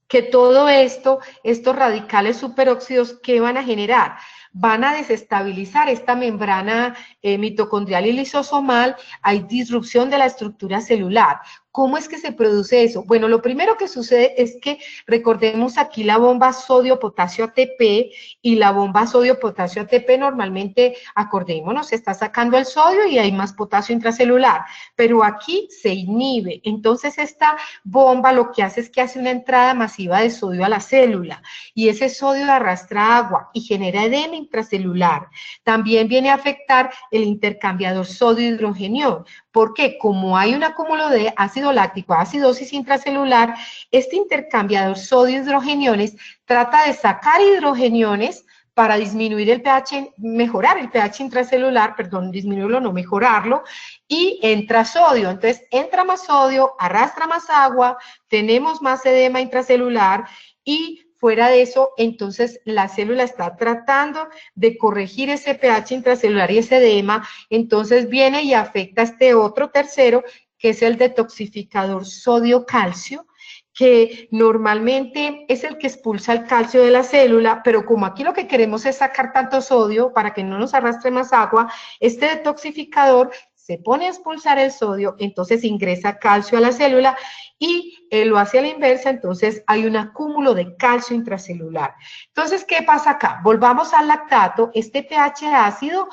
que todo esto, estos radicales superóxidos, ¿qué van a generar? Van a desestabilizar esta membrana mitocondrial y lisosomal, hay disrupción de la estructura celular. ¿Cómo es que se produce eso? Bueno, lo primero que sucede es que recordemos aquí la bomba sodio-potasio ATP, y la bomba sodio-potasio ATP normalmente, acordémonos, se está sacando el sodio y hay más potasio intracelular, pero aquí se inhibe. Entonces esta bomba lo que hace es que hace una entrada masiva de sodio a la célula, y ese sodio arrastra agua y genera edema intracelular. También viene a afectar el intercambiador sodio-hidrogenión, porque como hay un acúmulo de ácido láctico, acidosis intracelular, este intercambiador sodio-hidrogeniones trata de sacar hidrogeniones para disminuir el pH, mejorar el pH intracelular, perdón, disminuirlo, no mejorarlo, y entra sodio. Entonces entra más sodio, arrastra más agua, tenemos más edema intracelular, y fuera de eso, entonces la célula está tratando de corregir ese pH intracelular y ese edema, entonces viene y afecta a este otro tercero, que es el detoxificador sodio-calcio, que normalmente es el que expulsa el calcio de la célula, pero como aquí lo que queremos es sacar tanto sodio para que no nos arrastre más agua, este detoxificador se pone a expulsar el sodio, entonces ingresa calcio a la célula, y lo hace a la inversa, entonces hay un acúmulo de calcio intracelular. Entonces, ¿qué pasa acá? Volvamos al lactato. Este pH ácido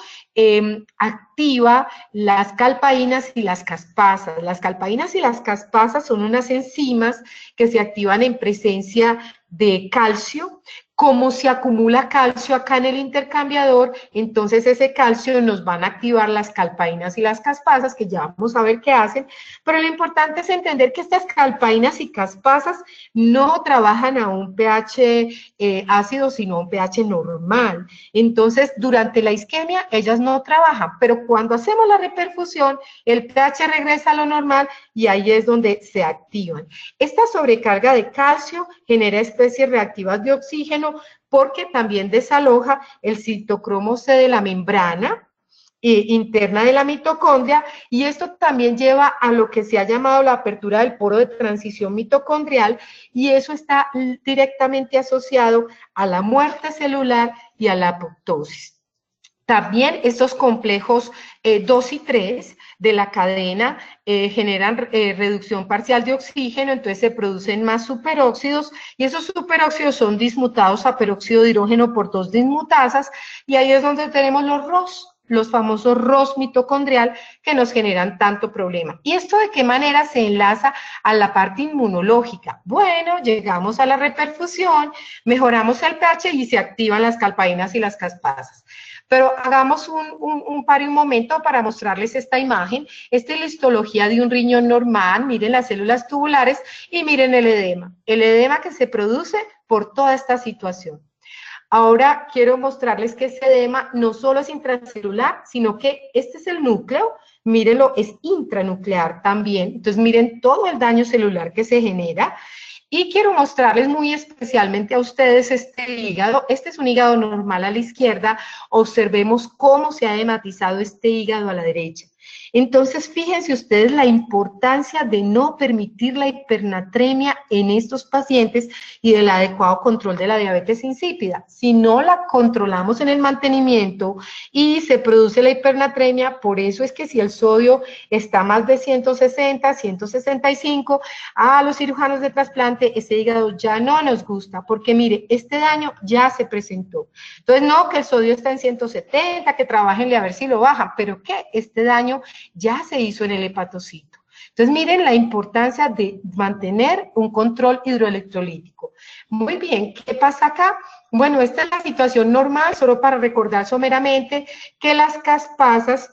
activa las calpaínas y las caspasas. Las calpaínas y las caspasas son unas enzimas que se activan en presencia de calcio. Como se acumula calcio acá en el intercambiador, entonces ese calcio nos van a activar las calpaínas y las caspasas, que ya vamos a ver qué hacen, pero lo importante es entender que estas calpaínas y caspasas no trabajan a un pH ácido, sino a un pH normal. Entonces, durante la isquemia, ellas no trabajan, pero cuando hacemos la reperfusión, el pH regresa a lo normal, y ahí es donde se activan. Esta sobrecarga de calcio genera especies reactivas de oxígeno, porque también desaloja el citocromo C de la membrana interna de la mitocondria, y esto también lleva a lo que se ha llamado la apertura del poro de transición mitocondrial, y eso está directamente asociado a la muerte celular y a la apoptosis. También estos complejos 2 y 3 de la cadena generan reducción parcial de oxígeno, entonces se producen más superóxidos, y esos superóxidos son dismutados a peróxido de hidrógeno por 2 dismutasas, y ahí es donde tenemos los ROS, los famosos ROS mitocondrial, que nos generan tanto problema. ¿Y esto de qué manera se enlaza a la parte inmunológica? Bueno, llegamos a la reperfusión, mejoramos el pH y se activan las calpaínas y las caspasas. Pero hagamos un par y un momento para mostrarles esta imagen. Esta es la histología de un riñón normal. Miren las células tubulares y miren el edema que se produce por toda esta situación. Ahora quiero mostrarles que ese edema no solo es intracelular, sino que este es el núcleo, mírenlo, es intranuclear también. Entonces miren todo el daño celular que se genera. Y quiero mostrarles muy especialmente a ustedes este hígado. Este es un hígado normal a la izquierda. Observemos cómo se ha hematizado este hígado a la derecha. Entonces, fíjense ustedes la importancia de no permitir la hipernatremia en estos pacientes y del adecuado control de la diabetes insípida. Si no la controlamos en el mantenimiento y se produce la hipernatremia, por eso es que si el sodio está más de 160, 165, a los cirujanos de trasplante ese hígado ya no nos gusta, porque mire, este daño ya se presentó. Entonces, no, que el sodio está en 170, que trabajenle a ver si lo bajan, pero que este daño ya se hizo en el hepatocito. Entonces, miren la importancia de mantener un control hidroelectrolítico. Muy bien, ¿qué pasa acá? Bueno, esta es la situación normal, solo para recordar someramente que las caspasas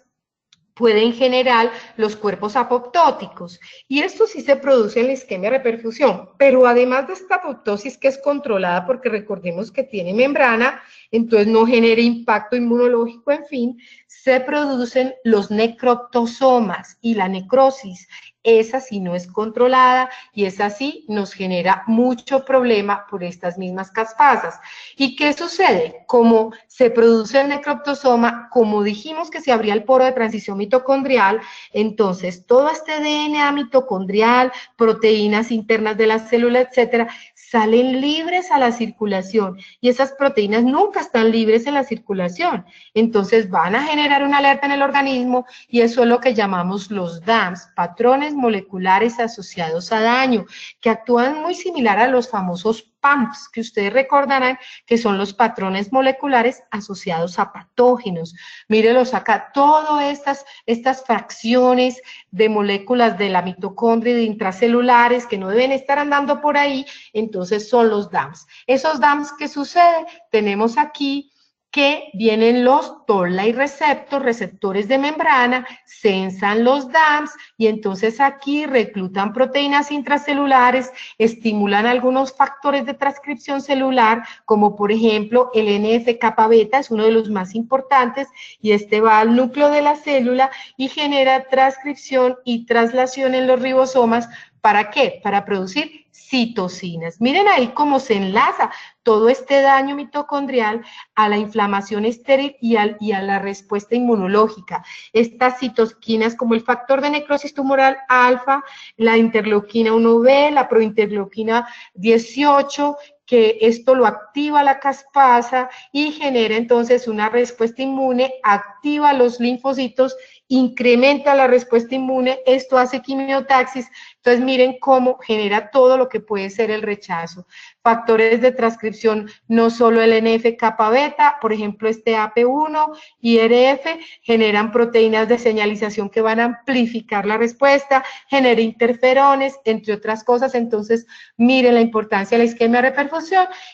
pueden generar los cuerpos apoptóticos, y esto sí se produce en la isquemia reperfusión, pero además de esta apoptosis que es controlada porque recordemos que tiene membrana, entonces no genera impacto inmunológico, en fin, se producen los necroptosomas y la necrosis. Esa sí no es controlada y esa sí nos genera mucho problema por estas mismas caspasas. ¿Y qué sucede? Como se produce el necroptosoma, como dijimos que se abría el poro de transición mitocondrial, entonces todo este DNA mitocondrial, proteínas internas de la célula, etcétera, salen libres a la circulación y esas proteínas nunca están libres en la circulación. Entonces van a generar una alerta en el organismo y eso es lo que llamamos los DAMs, patrones moleculares asociados a daño, que actúan muy similar a los famosos PAMPs, que ustedes recordarán que son los patrones moleculares asociados a patógenos. Mírenlos acá, todas estas fracciones de moléculas de la mitocondria y de intracelulares que no deben estar andando por ahí, entonces son los DAMs. Esos DAMs, ¿qué sucede? Tenemos aquí que vienen los toll-like receptores de membrana, sensan los DAMs y entonces aquí reclutan proteínas intracelulares, estimulan algunos factores de transcripción celular, como por ejemplo el NF-kappa beta, es uno de los más importantes, y este va al núcleo de la célula y genera transcripción y traslación en los ribosomas. ¿Para qué? Para producir citocinas. Miren ahí cómo se enlaza todo este daño mitocondrial a la inflamación estéril y a la respuesta inmunológica. Estas citoquinas como el factor de necrosis tumoral alfa, la interleuquina 1B, la prointerleuquina 18, que esto lo activa la caspasa y genera entonces una respuesta inmune, activa los linfocitos, incrementa la respuesta inmune, esto hace quimiotaxis. Entonces miren cómo genera todo lo que puede ser el rechazo. Factores de transcripción, no solo el NF-kappa beta, por ejemplo este AP1 y RF, generan proteínas de señalización que van a amplificar la respuesta, genera interferones, entre otras cosas. Entonces miren la importancia de la isquemia reperfusión.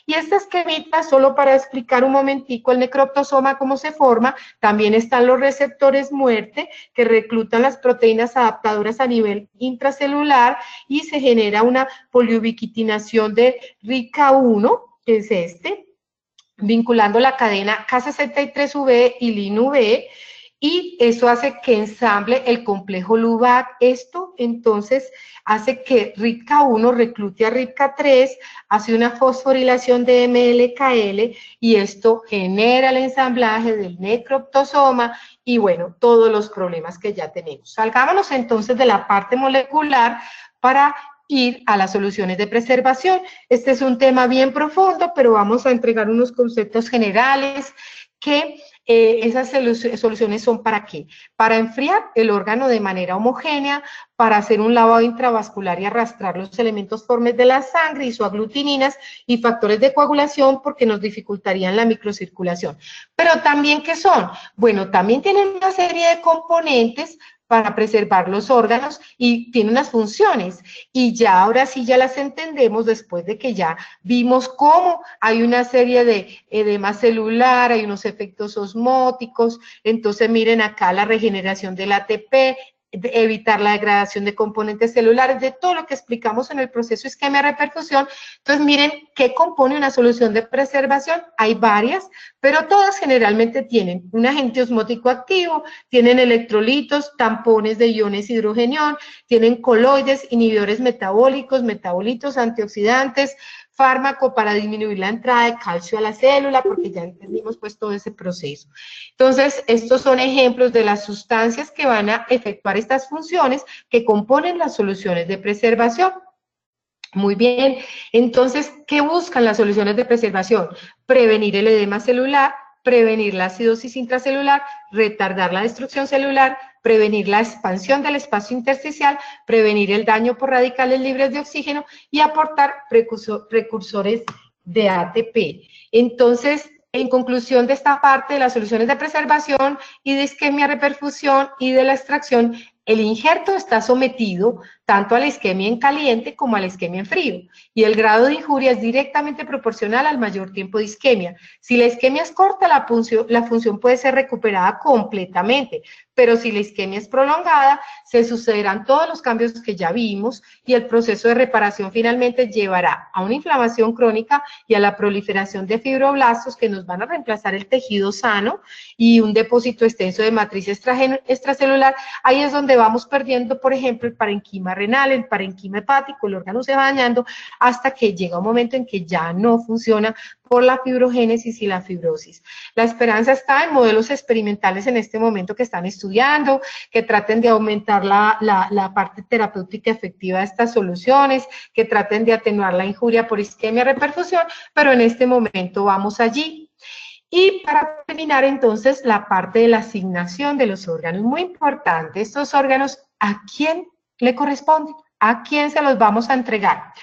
Y esta esquemita, solo para explicar un momentico el necroptosoma, cómo se forma, también están los receptores muerte, que reclutan las proteínas adaptadoras a nivel intracelular y se genera una poliubiquitinación de RICA1, que es vinculando la cadena K63V y LIN-V, y eso hace que ensamble el complejo LUBAC. Esto entonces hace que RIPK1 reclute a RIPK3, hace una fosforilación de MLKL y esto genera el ensamblaje del necroptosoma y bueno, todos los problemas que ya tenemos. Salgámonos entonces de la parte molecular para ir a las soluciones de preservación. Este es un tema bien profundo, pero vamos a entregar unos conceptos generales que esas soluciones son ¿para qué? Para enfriar el órgano de manera homogénea, para hacer un lavado intravascular y arrastrar los elementos formes de la sangre, isoaglutininas y factores de coagulación porque nos dificultarían la microcirculación. Pero también, ¿qué son? Bueno, también tienen una serie de componentes para preservar los órganos y tiene unas funciones y ya ahora sí ya las entendemos después de que ya vimos cómo hay una serie de edema celular, hay unos efectos osmóticos. Entonces miren acá la regeneración del ATP, de evitar la degradación de componentes celulares, de todo lo que explicamos en el proceso isquemia reperfusión. Entonces miren qué compone una solución de preservación. Hay varias, pero todas generalmente tienen un agente osmótico activo, tienen electrolitos, tampones de iones hidrogenión, tienen coloides, inhibidores metabólicos, metabolitos, antioxidantes, fármaco para disminuir la entrada de calcio a la célula, porque ya entendimos pues todo ese proceso. Entonces, estos son ejemplos de las sustancias que van a efectuar estas funciones que componen las soluciones de preservación. Muy bien, entonces, ¿qué buscan las soluciones de preservación? Prevenir el edema celular, prevenir la acidosis intracelular, retardar la destrucción celular, prevenir la expansión del espacio intersticial, prevenir el daño por radicales libres de oxígeno y aportar precursores de ATP. Entonces, en conclusión de esta parte de las soluciones de preservación y de isquemia reperfusión y de la extracción, El injerto está sometido tanto a la isquemia en caliente como a la isquemia en frío, y el grado de injuria es directamente proporcional al mayor tiempo de isquemia. Si la isquemia es corta, la función puede ser recuperada completamente, pero si la isquemia es prolongada, se sucederán todos los cambios que ya vimos, y el proceso de reparación finalmente llevará a una inflamación crónica y a la proliferación de fibroblastos que nos van a reemplazar el tejido sano y un depósito extenso de matriz extracelular. Ahí es donde vamos perdiendo, por ejemplo, el parenquima renal, el parenquima hepático, el órgano se va dañando hasta que llega un momento en que ya no funciona por la fibrogénesis y la fibrosis. La esperanza está en modelos experimentales en este momento que están estudiando, que traten de aumentar la parte terapéutica efectiva de estas soluciones, que traten de atenuar la injuria por isquemia reperfusión, pero en este momento vamos allí. Y para terminar entonces la parte de la asignación de los órganos, muy importante, estos órganos, ¿a quién le corresponden? ¿A quién se los vamos a entregar?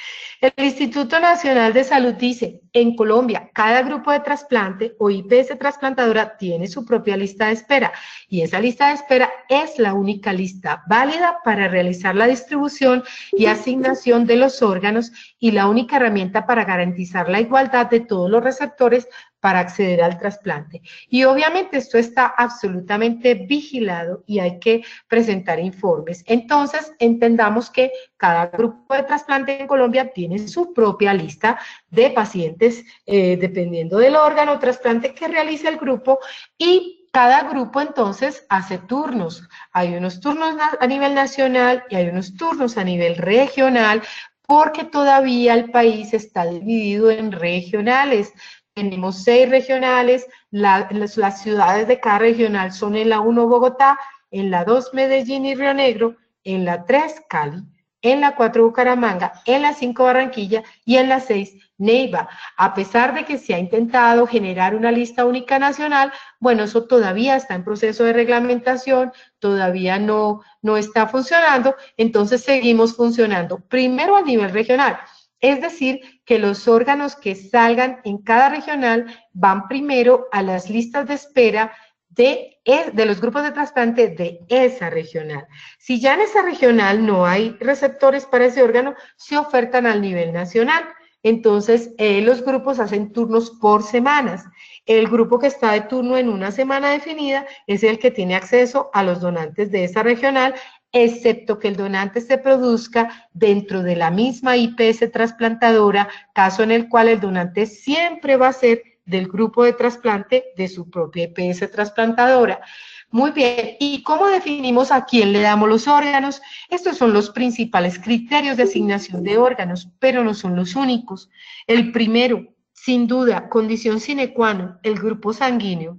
El Instituto Nacional de Salud dice, en Colombia, cada grupo de trasplante o IPS trasplantadora tiene su propia lista de espera, y esa lista de espera es la única lista válida para realizar la distribución y asignación de los órganos y la única herramienta para garantizar la igualdad de todos los receptores para acceder al trasplante. Y obviamente esto está absolutamente vigilado y hay que presentar informes. Entonces, entendamos que cada grupo de trasplante en Colombia tiene su propia lista de pacientes, dependiendo del órgano trasplante que realice el grupo, y cada grupo entonces hace turnos. Hay unos turnos a nivel nacional y hay unos turnos a nivel regional, porque todavía el país está dividido en regionales. Tenemos 6 regionales, las ciudades de cada regional son en la 1 Bogotá, en la 2 Medellín y Río Negro, en la 3 Cali, en la 4 Bucaramanga, en la 5 Barranquilla y en la 6 Neiva. A pesar de que se ha intentado generar una lista única nacional, bueno, eso todavía está en proceso de reglamentación, todavía no está funcionando, entonces seguimos funcionando primero a nivel regional. Es decir, que los órganos que salgan en cada regional van primero a las listas de espera de los grupos de trasplante de esa regional. Si ya en esa regional no hay receptores para ese órgano, se ofertan al nivel nacional. Entonces, los grupos hacen turnos por semanas. El grupo que está de turno en una semana definida es el que tiene acceso a los donantes de esa regional, excepto que el donante se produzca dentro de la misma IPS trasplantadora, caso en el cual el donante siempre va a ser del grupo de trasplante de su propia IPS trasplantadora. Muy bien, ¿y cómo definimos a quién le damos los órganos? Estos son los principales criterios de asignación de órganos, pero no son los únicos. El primero, sin duda, condición sine qua non, el grupo sanguíneo.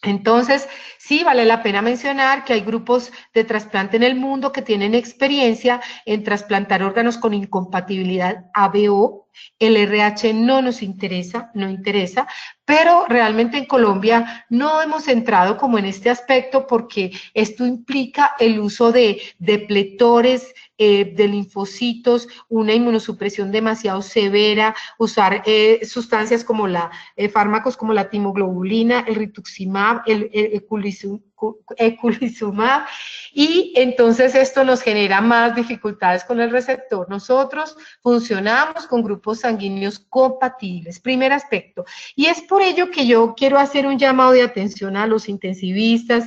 Entonces, sí vale la pena mencionar que hay grupos de trasplante en el mundo que tienen experiencia en trasplantar órganos con incompatibilidad ABO. El RH no nos interesa, no interesa, pero realmente en Colombia no hemos entrado como en este aspecto porque esto implica el uso de depletores, de linfocitos, una inmunosupresión demasiado severa, usar sustancias como fármacos como la timoglobulina, el rituximab, el eculizumab, y entonces esto nos genera más dificultades con el receptor. Nosotros funcionamos con grupos sanguíneos compatibles, primer aspecto, y es por ello que yo quiero hacer un llamado de atención a los intensivistas,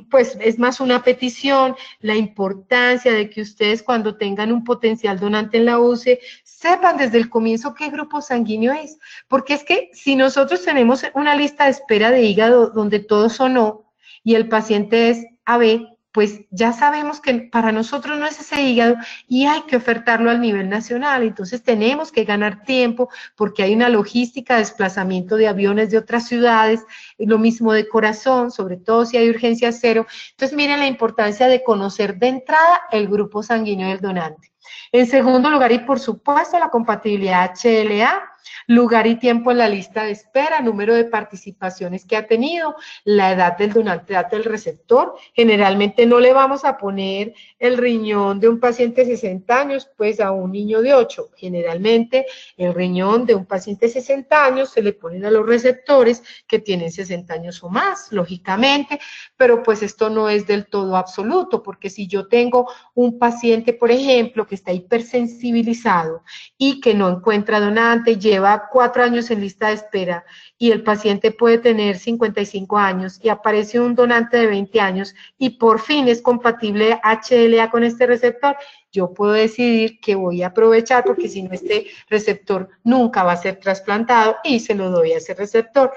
pues es más una petición, la importancia de que ustedes cuando tengan un potencial donante en la UCE, sepan desde el comienzo qué grupo sanguíneo es, porque es que si nosotros tenemos una lista de espera de hígado donde todos son O y el paciente es AB, pues ya sabemos que para nosotros no es ese hígado y hay que ofertarlo al nivel nacional. Entonces tenemos que ganar tiempo porque hay una logística de desplazamiento de aviones de otras ciudades, lo mismo de corazón, sobre todo si hay urgencia cero. Entonces miren la importancia de conocer de entrada el grupo sanguíneo del donante. En segundo lugar, y por supuesto, la compatibilidad HLA, lugar y tiempo en la lista de espera, número de participaciones que ha tenido, la edad del donante, edad del receptor. Generalmente no le vamos a poner el riñón de un paciente de 60 años, pues a un niño de 8. Generalmente el riñón de un paciente de 60 años se le ponen a los receptores que tienen 60 años o más, lógicamente, pero pues esto no es del todo absoluto, porque si yo tengo un paciente, por ejemplo, que está hipersensibilizado y que no encuentra donante, lleva 4 años en lista de espera y el paciente puede tener 55 años y aparece un donante de 20 años y por fin es compatible HLA con este receptor, yo puedo decidir que voy a aprovechar porque si no este receptor nunca va a ser trasplantado y se lo doy a ese receptor.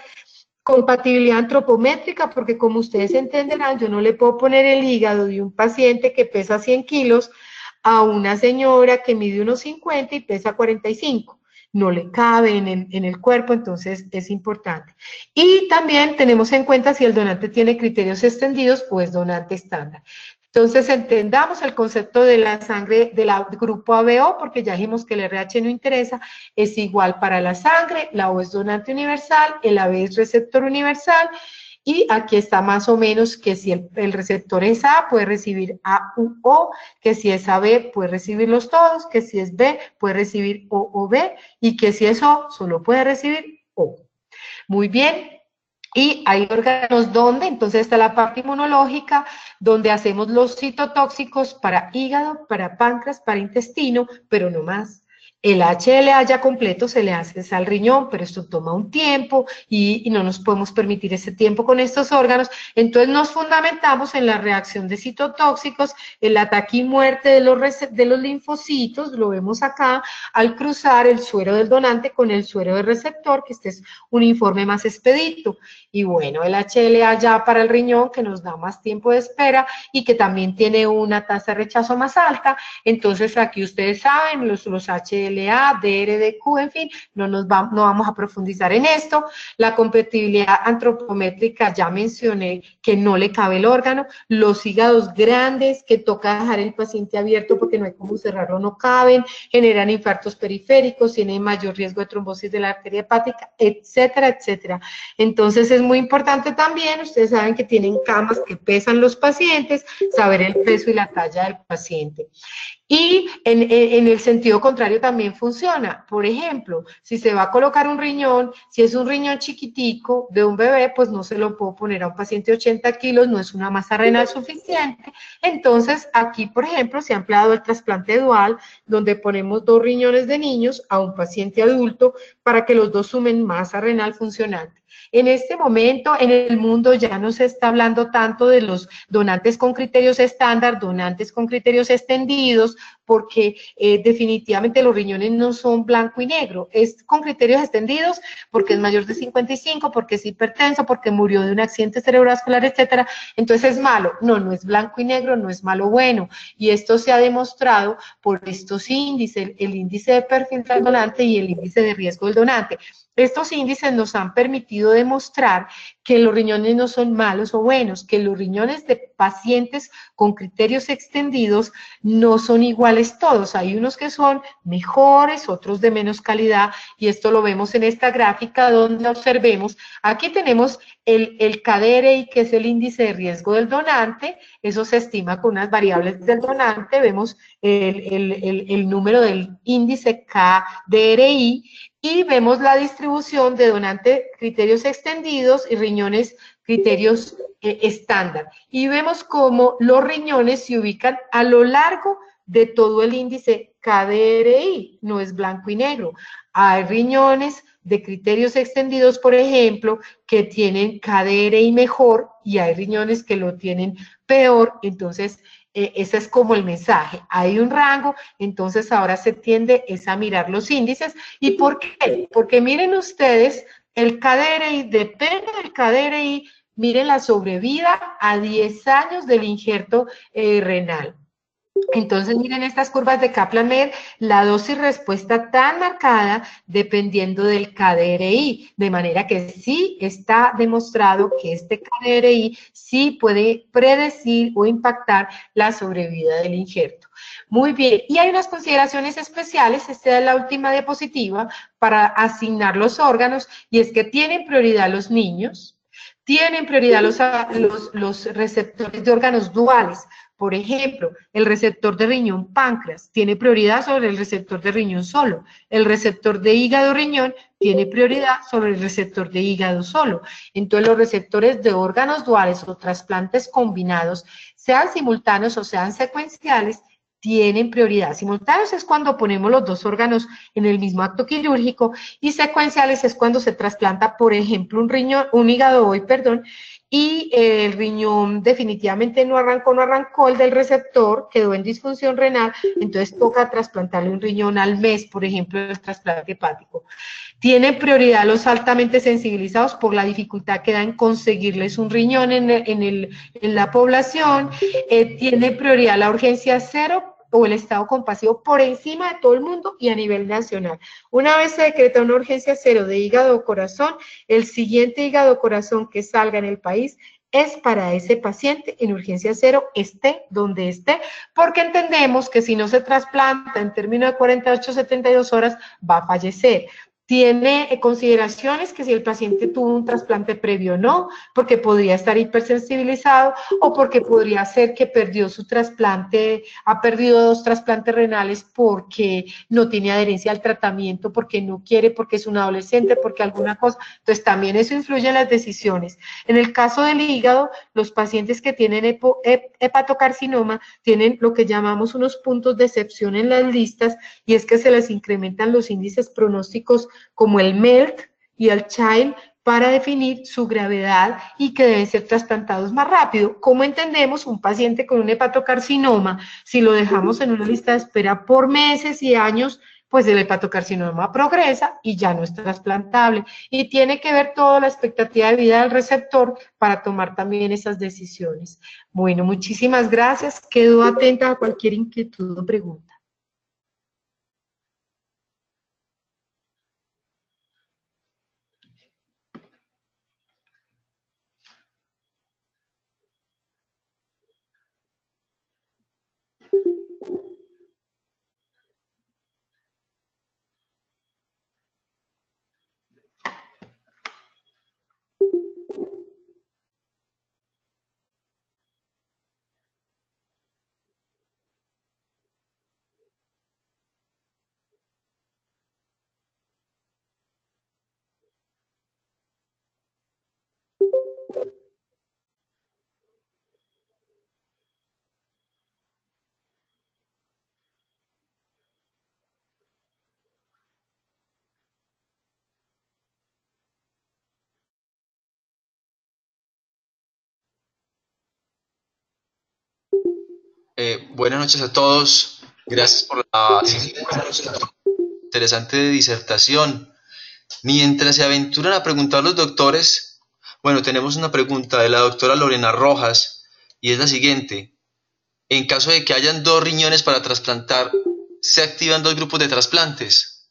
Compatibilidad antropométrica, porque como ustedes entenderán, yo no le puedo poner el hígado de un paciente que pesa 100 kilos a una señora que mide unos 50 y pesa 45. No le cabe en el cuerpo, entonces es importante. Y también tenemos en cuenta si el donante tiene criterios extendidos o es donante estándar. Entonces, entendamos el concepto de la sangre del grupo ABO, porque ya dijimos que el RH no interesa, es igual para la sangre, la O es donante universal, el AB es receptor universal, y aquí está más o menos que si el receptor es A, puede recibir A u O, que si es AB, puede recibirlos todos, que si es B, puede recibir O o B, y que si es O, solo puede recibir O. Muy bien. Y hay órganos donde, entonces está la parte inmunológica, donde hacemos los citotóxicos para hígado, para páncreas, para intestino, pero no más. El HLA ya completo se le hace al riñón, pero esto toma un tiempo y no nos podemos permitir ese tiempo con estos órganos. Entonces nos fundamentamos en la reacción de citotóxicos, el ataque y muerte de los linfocitos, lo vemos acá, al cruzar el suero del donante con el suero del receptor, que este es un informe más expedito. Y bueno, el HLA ya para el riñón, que nos da más tiempo de espera y que también tiene una tasa de rechazo más alta. Entonces aquí ustedes saben, los HLA, DRDQ, en fin, no vamos a profundizar en esto. La compatibilidad antropométrica, ya mencioné que no le cabe el órgano. Los hígados grandes, que toca dejar el paciente abierto porque no hay cómo cerrarlo, no caben, generan infartos periféricos, tienen mayor riesgo de trombosis de la arteria hepática, etcétera, etcétera. Entonces es muy importante también, ustedes saben que tienen camas que pesan los pacientes, saber el peso y la talla del paciente. Y en el sentido contrario también funciona. Por ejemplo, si se va a colocar un riñón, si es un riñón chiquitico de un bebé, pues no se lo puedo poner a un paciente de 80 kilos, no es una masa renal suficiente. Entonces, aquí, por ejemplo, se ha empleado el trasplante dual, donde ponemos 2 riñones de niños a un paciente adulto para que los dos sumen masa renal funcionante. En este momento, en el mundo ya no se está hablando tanto de los donantes con criterios estándar, donantes con criterios extendidos, porque definitivamente los riñones no son blanco y negro, es con criterios extendidos porque es mayor de 55, porque es hipertenso, porque murió de un accidente cerebrovascular, etcétera, entonces es malo. No, no es blanco y negro, no es malo bueno, y esto se ha demostrado por estos índices, el índice de perfil del donante y el índice de riesgo del donante. Estos índices nos han permitido demostrar que los riñones no son malos o buenos, que los riñones de pacientes con criterios extendidos no son iguales todos. Hay unos que son mejores, otros de menos calidad, y esto lo vemos en esta gráfica donde observemos. Aquí tenemos el KDRI, que es el índice de riesgo del donante, eso se estima con unas variables del donante, vemos el número del índice KDRI, y vemos la distribución de donante criterios extendidos y riñones criterios estándar. Y vemos cómo los riñones se ubican a lo largo de todo el índice KDRI, no es blanco y negro. Hay riñones de criterios extendidos, por ejemplo, que tienen KDRI mejor y hay riñones que lo tienen peor, entonces ese es como el mensaje, hay un rango, entonces ahora se tiende es a mirar los índices. ¿Y por qué? Porque miren ustedes, el KDRI, depende del KDRI, miren la sobrevida a 10 años del injerto renal. Entonces, miren estas curvas de Kaplan-Meier, la dosis respuesta tan marcada dependiendo del KDRI, de manera que sí está demostrado que este KDRI sí puede predecir o impactar la sobrevida del injerto. Muy bien, y hay unas consideraciones especiales, esta es la última diapositiva, para asignar los órganos, y es que tienen prioridad los niños, tienen prioridad los receptores de órganos duales. Por ejemplo, el receptor de riñón páncreas tiene prioridad sobre el receptor de riñón solo. El receptor de hígado riñón tiene prioridad sobre el receptor de hígado solo. Entonces, los receptores de órganos duales o trasplantes combinados, sean simultáneos o sean secuenciales, tienen prioridad. Simultáneos es cuando ponemos los dos órganos en el mismo acto quirúrgico y secuenciales es cuando se trasplanta, por ejemplo, un riñón, un hígado hoy, perdón, y el riñón definitivamente no arrancó el del receptor, quedó en disfunción renal, entonces toca trasplantarle un riñón al mes, por ejemplo, el trasplante hepático. Tienen prioridad los altamente sensibilizados por la dificultad que da en conseguirles un riñón en la población. Tiene prioridad la urgencia cero o el estado compasivo por encima de todo el mundo y a nivel nacional. Una vez se decreta una urgencia cero de hígado o corazón, el siguiente hígado o corazón que salga en el país es para ese paciente en urgencia cero, esté donde esté, porque entendemos que si no se trasplanta en términos de 48 72 horas, va a fallecer. Tiene consideraciones que si el paciente tuvo un trasplante previo o no, porque podría estar hipersensibilizado o porque podría ser que perdió su trasplante, ha perdido 2 trasplantes renales porque no tiene adherencia al tratamiento, porque no quiere, porque es un adolescente, porque alguna cosa. Entonces también eso influye en las decisiones. En el caso del hígado, los pacientes que tienen hepatocarcinoma tienen lo que llamamos unos puntos de excepción en las listas y es que se les incrementan los índices pronósticos como el MELT y el CHILD para definir su gravedad y que deben ser trasplantados más rápido. ¿Cómo entendemos un paciente con un hepatocarcinoma? Si lo dejamos en una lista de espera por meses y años, pues el hepatocarcinoma progresa y ya no es trasplantable. Y tiene que ver toda la expectativa de vida del receptor para tomar también esas decisiones. Bueno, muchísimas gracias. Quedo atenta a cualquier inquietud o pregunta. Buenas noches a todos. Gracias por la interesante disertación. Mientras se aventuran a preguntar los doctores, bueno, tenemos una pregunta de la doctora Lorena Rojas y es la siguiente. En caso de que hayan 2 riñones para trasplantar, ¿se activan 2 grupos de trasplantes?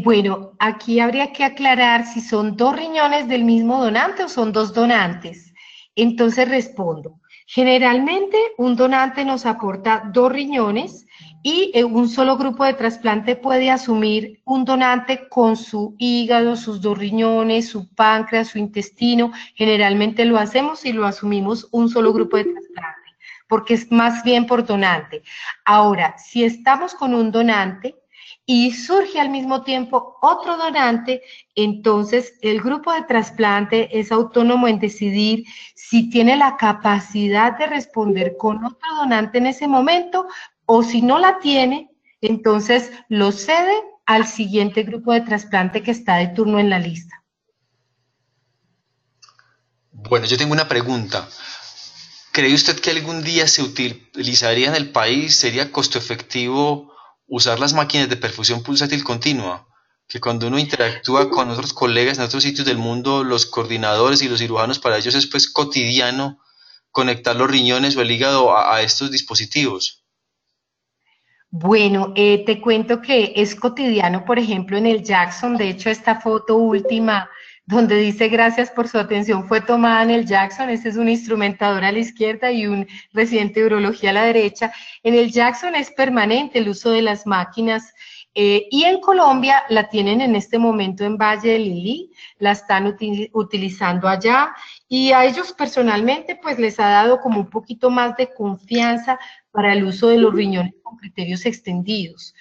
Bueno, aquí habría que aclarar si son 2 riñones del mismo donante o son 2 donantes. Entonces respondo. Generalmente un donante nos aporta 2 riñones y un solo grupo de trasplante puede asumir un donante con su hígado, sus 2 riñones, su páncreas, su intestino. Generalmente lo hacemos y lo asumimos un solo grupo de trasplante, porque es más bien por donante. Ahora, si estamos con un donante y surge al mismo tiempo otro donante, entonces el grupo de trasplante es autónomo en decidir si tiene la capacidad de responder con otro donante en ese momento o si no la tiene, entonces lo cede al siguiente grupo de trasplante que está de turno en la lista. Bueno, yo tengo una pregunta. ¿Cree usted que algún día se utilizaría en el país, sería costo efectivo usar las máquinas de perfusión pulsátil continua? Que cuando uno interactúa con otros colegas en otros sitios del mundo, los coordinadores y los cirujanos, para ellos es pues cotidiano conectar los riñones o el hígado a estos dispositivos? Bueno, te cuento que es cotidiano, por ejemplo, en el Jackson. De hecho, esta foto última donde dice gracias por su atención fue tomada en el Jackson. Ese es un instrumentador a la izquierda y un residente de urología a la derecha. En el Jackson es permanente el uso de las máquinas, y en Colombia la tienen en este momento en Valle del Lili, la están utilizando allá, y a ellos personalmente pues les ha dado como un poquito más de confianza para el uso de los riñones con criterios extendidos.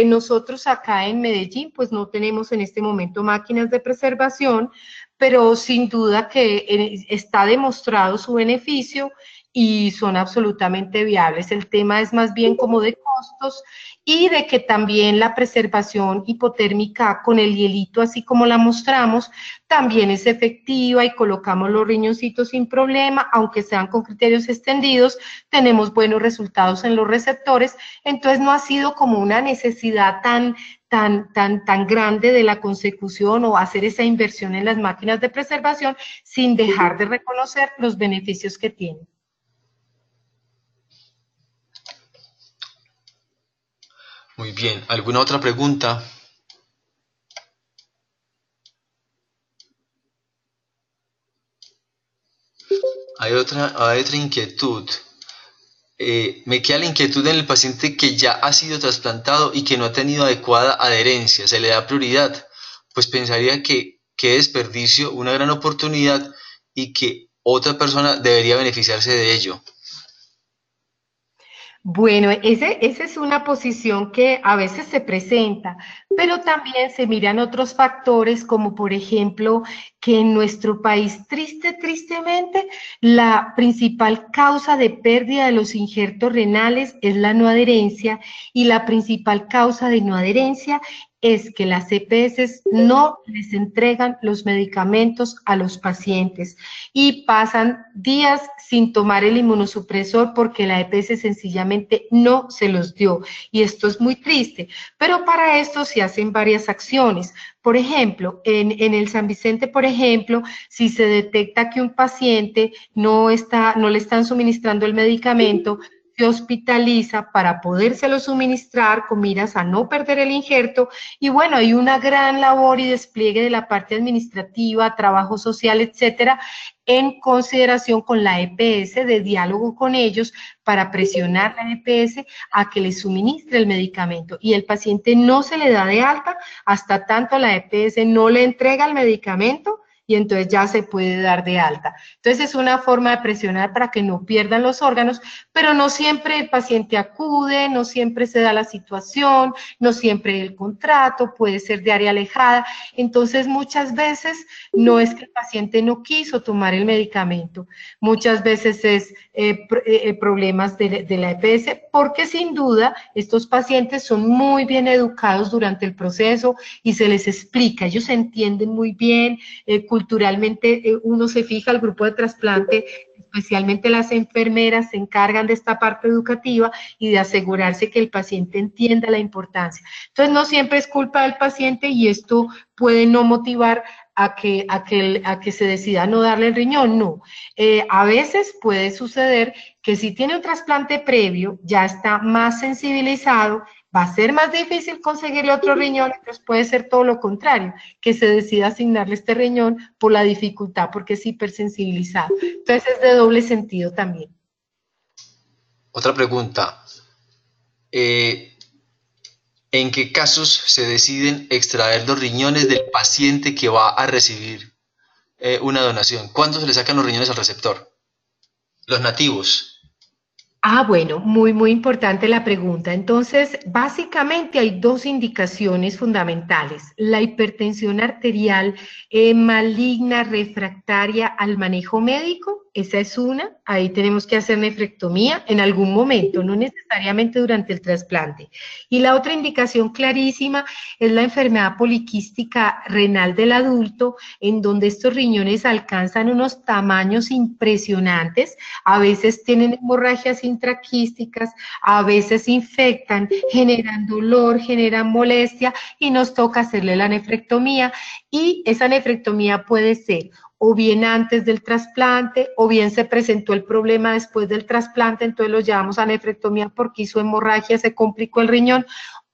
Nosotros acá en Medellín pues no tenemos en este momento máquinas de preservación, pero sin duda que está demostrado su beneficio y son absolutamente viables. El tema es más bien como de costos y de que también la preservación hipotérmica con el hielito, así como la mostramos, también es efectiva y colocamos los riñoncitos sin problema, aunque sean con criterios extendidos, tenemos buenos resultados en los receptores, entonces no ha sido como una necesidad tan grande de la consecución o hacer esa inversión en las máquinas de preservación sin dejar de reconocer los beneficios que tienen. Muy bien, ¿alguna otra pregunta? Hay otra inquietud. Me queda la inquietud en el paciente que ya ha sido trasplantado y que no ha tenido adecuada adherencia. ¿Se le da prioridad? Pues pensaría que qué desperdicio, una gran oportunidad y que otra persona debería beneficiarse de ello. Bueno, esa es una posición que a veces se presenta, pero también se miran otros factores, como por ejemplo que en nuestro país, tristemente, la principal causa de pérdida de los injertos renales es la no adherencia, y la principal causa de no adherencia es que las EPS no les entregan los medicamentos a los pacientes y pasan días sin tomar el inmunosupresor porque la EPS sencillamente no se los dio. Y esto es muy triste, pero para esto se hacen varias acciones. Por ejemplo, en el San Vicente, por ejemplo, si se detecta que un paciente no le están suministrando el medicamento, se hospitaliza para podérselo suministrar con miras a no perder el injerto, y bueno, hay una gran labor y despliegue de la parte administrativa, trabajo social, etcétera, en consideración con la EPS, de diálogo con ellos para presionar la EPS a que le suministre el medicamento, y el paciente no se le da de alta hasta tanto la EPS no le entrega el medicamento, y entonces ya se puede dar de alta. Entonces es una forma de presionar para que no pierdan los órganos, pero no siempre el paciente acude, no siempre se da la situación, no siempre el contrato, puede ser de área alejada, entonces muchas veces no es que el paciente no quiso tomar el medicamento, muchas veces es problemas de la EPS, porque sin duda estos pacientes son muy bien educados durante el proceso y se les explica, ellos entienden muy bien, culturalmente uno se fija, el grupo de trasplante, especialmente las enfermeras, se encargan de esta parte educativa y de asegurarse que el paciente entienda la importancia. Entonces no siempre es culpa del paciente y esto puede no motivar a que se decida no darle el riñón, no. A veces puede suceder que si tiene un trasplante previo, ya está más sensibilizado, va a ser más difícil conseguirle otro riñón, entonces puede ser todo lo contrario, que se decida asignarle este riñón por la dificultad, porque es hipersensibilizado. Entonces es de doble sentido también. Otra pregunta. ¿En qué casos se deciden extraer los riñones del paciente que va a recibir una donación? ¿Cuándo se le sacan los riñones al receptor? Los nativos. Bueno, muy importante la pregunta. Entonces, básicamente hay dos indicaciones fundamentales. La hipertensión arterial maligna refractaria al manejo médico, esa es una. Ahí tenemos que hacer nefrectomía en algún momento, no necesariamente durante el trasplante. Y la otra indicación clarísima es la enfermedad poliquística renal del adulto, en donde estos riñones alcanzan unos tamaños impresionantes, a veces tienen hemorragias intraquísticas, a veces infectan, generan dolor, generan molestia y nos toca hacerle la nefrectomía, y esa nefrectomía puede ser o bien antes del trasplante, o bien se presentó el problema después del trasplante, entonces lo llevamos a nefrectomía porque hizo hemorragia, se complicó el riñón,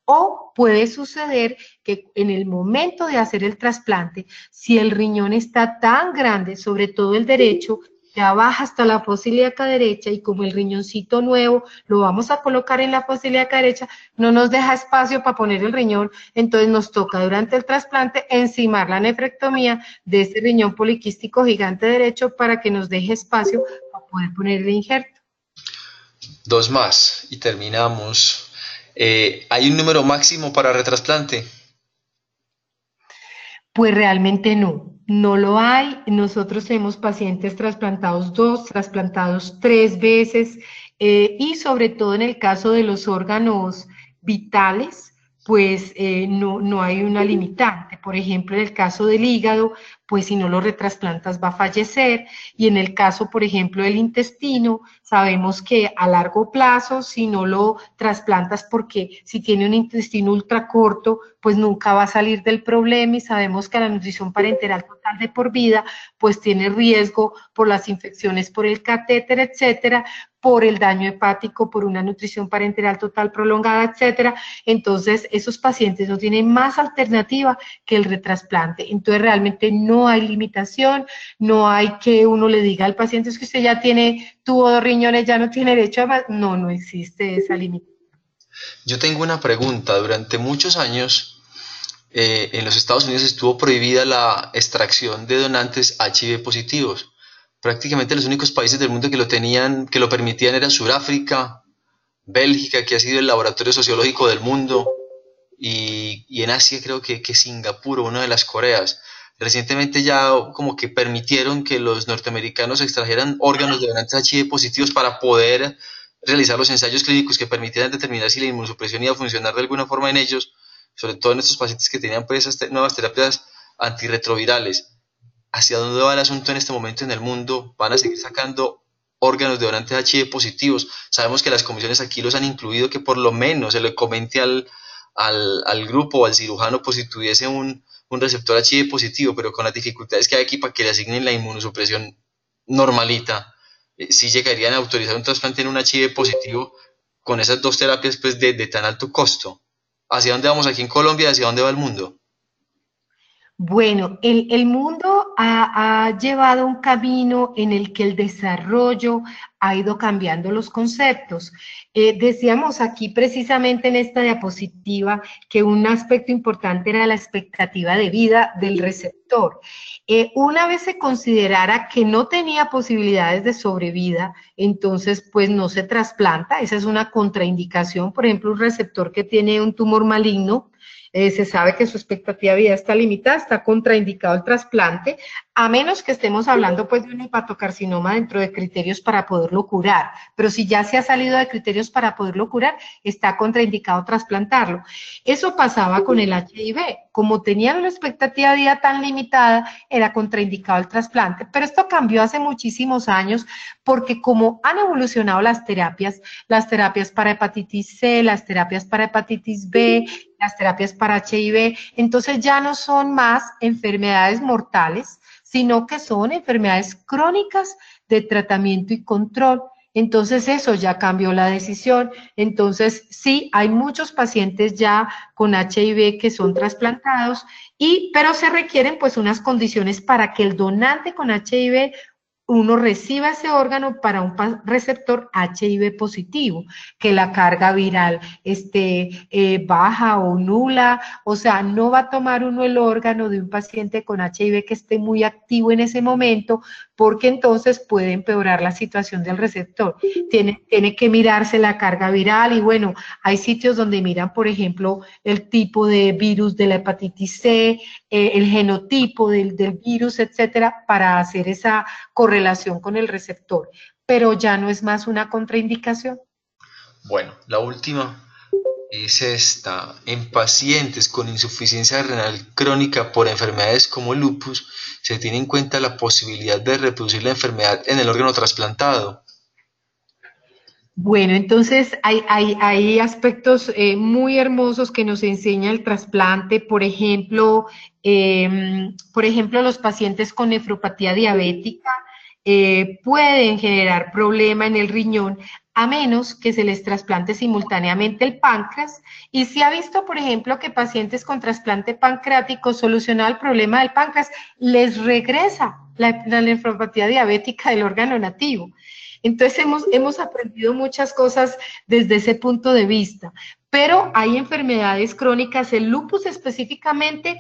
o puede suceder que en el momento de hacer el trasplante, si el riñón está tan grande, sobre todo el derecho, ya baja hasta la fosa ilíaca derecha y como el riñoncito nuevo lo vamos a colocar en la fosa ilíaca derecha, no nos deja espacio para poner el riñón, entonces nos toca durante el trasplante encimar la nefrectomía de ese riñón poliquístico gigante derecho para que nos deje espacio para poder poner el injerto. Dos más y terminamos. ¿Hay un número máximo para retrasplante? Pues realmente no, no lo hay. Nosotros tenemos pacientes trasplantados 2, trasplantados 3 veces y sobre todo en el caso de los órganos vitales, pues no hay una limitante. Por ejemplo, en el caso del hígado, pues si no lo retrasplantas va a fallecer. Y en el caso, por ejemplo, del intestino, sabemos que a largo plazo, si no lo trasplantas porque si tiene un intestino ultra corto, pues nunca va a salir del problema y sabemos que la nutrición parenteral total de por vida, pues tiene riesgo por las infecciones por el catéter, etcétera, por el daño hepático, por una nutrición parenteral total prolongada, etcétera. Entonces, esos pacientes no tienen más alternativa que el retrasplante. Entonces, realmente no hay limitación, no hay que uno le diga al paciente es que usted ya tuvo 2 riñones, ya no tiene derecho a más. No, no existe esa limitación. Yo tengo una pregunta. Durante muchos años en los Estados Unidos estuvo prohibida la extracción de donantes HIV positivos. Prácticamente los únicos países del mundo que lo tenían, que lo permitían era Sudáfrica, Bélgica, que ha sido el laboratorio sociológico del mundo, y en Asia creo que Singapur o una de las Coreas. Recientemente ya como que permitieron que los norteamericanos extrajeran órganos de donantes HIV positivos para poder realizar los ensayos clínicos que permitieran determinar si la inmunosupresión iba a funcionar de alguna forma en ellos, sobre todo en estos pacientes que tenían pues esas nuevas terapias antirretrovirales. ¿Hacia dónde va el asunto en este momento en el mundo? ¿Van a seguir sacando órganos de donantes HIV positivos? Sabemos que las comisiones aquí los han incluido, que por lo menos se le comente al grupo o al cirujano pues si tuviese un receptor HIV positivo, pero con las dificultades que hay aquí para que le asignen la inmunosupresión normalita, sí llegarían a autorizar un trasplante en un HIV positivo con esas dos terapias pues de tan alto costo. ¿Hacia dónde vamos aquí en Colombia? ¿Hacia dónde va el mundo? Bueno, el mundo ha llevado un camino en el que el desarrollo ha ido cambiando los conceptos. Decíamos aquí precisamente en esta diapositiva que un aspecto importante era la expectativa de vida del receptor. Una vez se considerara que no tenía posibilidades de sobrevida, entonces pues no se trasplanta, esa es una contraindicación. Por ejemplo, un receptor que tiene un tumor maligno, se sabe que su expectativa de vida está limitada, está contraindicado el trasplante, a menos que estemos hablando pues de un hepatocarcinoma dentro de criterios para poderlo curar, pero si ya se ha salido de criterios para poderlo curar, está contraindicado trasplantarlo. Eso pasaba con el HIV, como tenían una expectativa de vida tan limitada, era contraindicado el trasplante, pero esto cambió hace muchísimos años porque como han evolucionado las terapias para hepatitis C, las terapias para hepatitis B, las terapias para HIV, entonces ya no son más enfermedades mortales, sino que son enfermedades crónicas de tratamiento y control. Entonces eso ya cambió la decisión. Entonces sí, hay muchos pacientes ya con HIV que son trasplantados, pero se requieren pues unas condiciones para que el donante con HIV uno reciba ese órgano para un receptor HIV positivo, que la carga viral esté baja o nula, o sea, no va a tomar uno el órgano de un paciente con HIV que esté muy activo en ese momento, porque entonces puede empeorar la situación del receptor. Tiene que mirarse la carga viral y bueno, hay sitios donde miran, por ejemplo, el tipo de virus de la hepatitis C, el genotipo del virus, etcétera, para hacer esa correlación con el receptor, pero ya no es más una contraindicación. Bueno, la última es esta. En pacientes con insuficiencia renal crónica por enfermedades como lupus, se tiene en cuenta la posibilidad de reproducir la enfermedad en el órgano trasplantado. Bueno, entonces hay aspectos muy hermosos que nos enseña el trasplante, por ejemplo, los pacientes con nefropatía diabética pueden generar problema en el riñón a menos que se les trasplante simultáneamente el páncreas. Y se ha visto, por ejemplo, que pacientes con trasplante pancreático solucionado el problema del páncreas, les regresa la nefropatía diabética del órgano nativo. Entonces hemos aprendido muchas cosas desde ese punto de vista, pero hay enfermedades crónicas, el lupus específicamente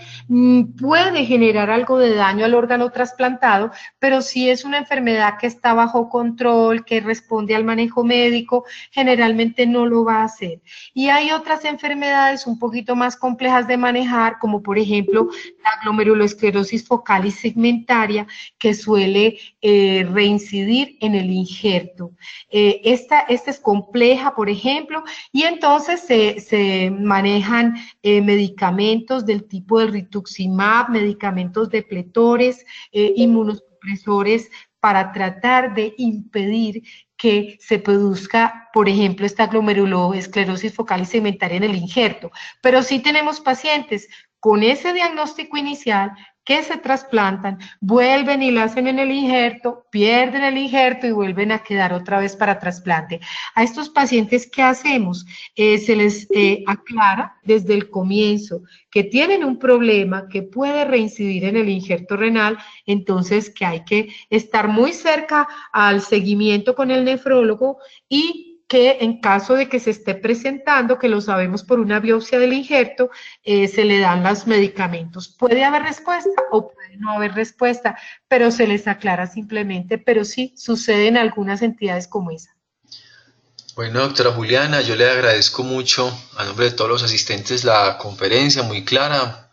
puede generar algo de daño al órgano trasplantado, pero si es una enfermedad que está bajo control, que responde al manejo médico, generalmente no lo va a hacer. Y hay otras enfermedades un poquito más complejas de manejar, como por ejemplo la glomerulosclerosis focal y segmentaria, que suele reincidir en el injerto. Esta es compleja, por ejemplo, y entonces se manejan medicamentos del tipo del rituximab, medicamentos depletores, inmunosupresores para tratar de impedir que se produzca, por ejemplo, esta glomerulosclerosis focal y segmentaria en el injerto. Pero sí tenemos pacientes con ese diagnóstico inicial que se trasplantan, vuelven y lo hacen en el injerto, pierden el injerto y vuelven a quedar otra vez para trasplante. A estos pacientes, ¿qué hacemos? Se les aclara desde el comienzo que tienen un problema que puede reincidir en el injerto renal, entonces que hay que estar muy cerca al seguimiento con el nefrólogo y que en caso de que se esté presentando, que lo sabemos por una biopsia del injerto, se le dan los medicamentos. Puede haber respuesta o puede no haber respuesta, pero se les aclara simplemente, pero sí sucede en algunas entidades como esa. Bueno, doctora Juliana, yo le agradezco mucho a nombre de todos los asistentes la conferencia, muy clara,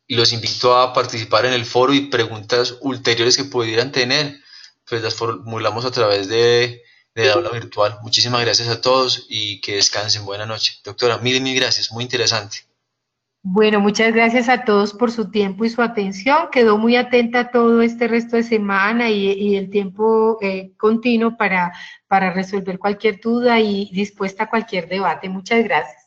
y los invito a participar en el foro y preguntas ulteriores que pudieran tener, pues las formulamos a través de la aula virtual. Muchísimas gracias a todos y que descansen. Buenas noches. Doctora, mil gracias, muy interesante. Bueno, muchas gracias a todos por su tiempo y su atención. Quedó muy atenta todo este resto de semana y el tiempo continuo para resolver cualquier duda y dispuesta a cualquier debate. Muchas gracias.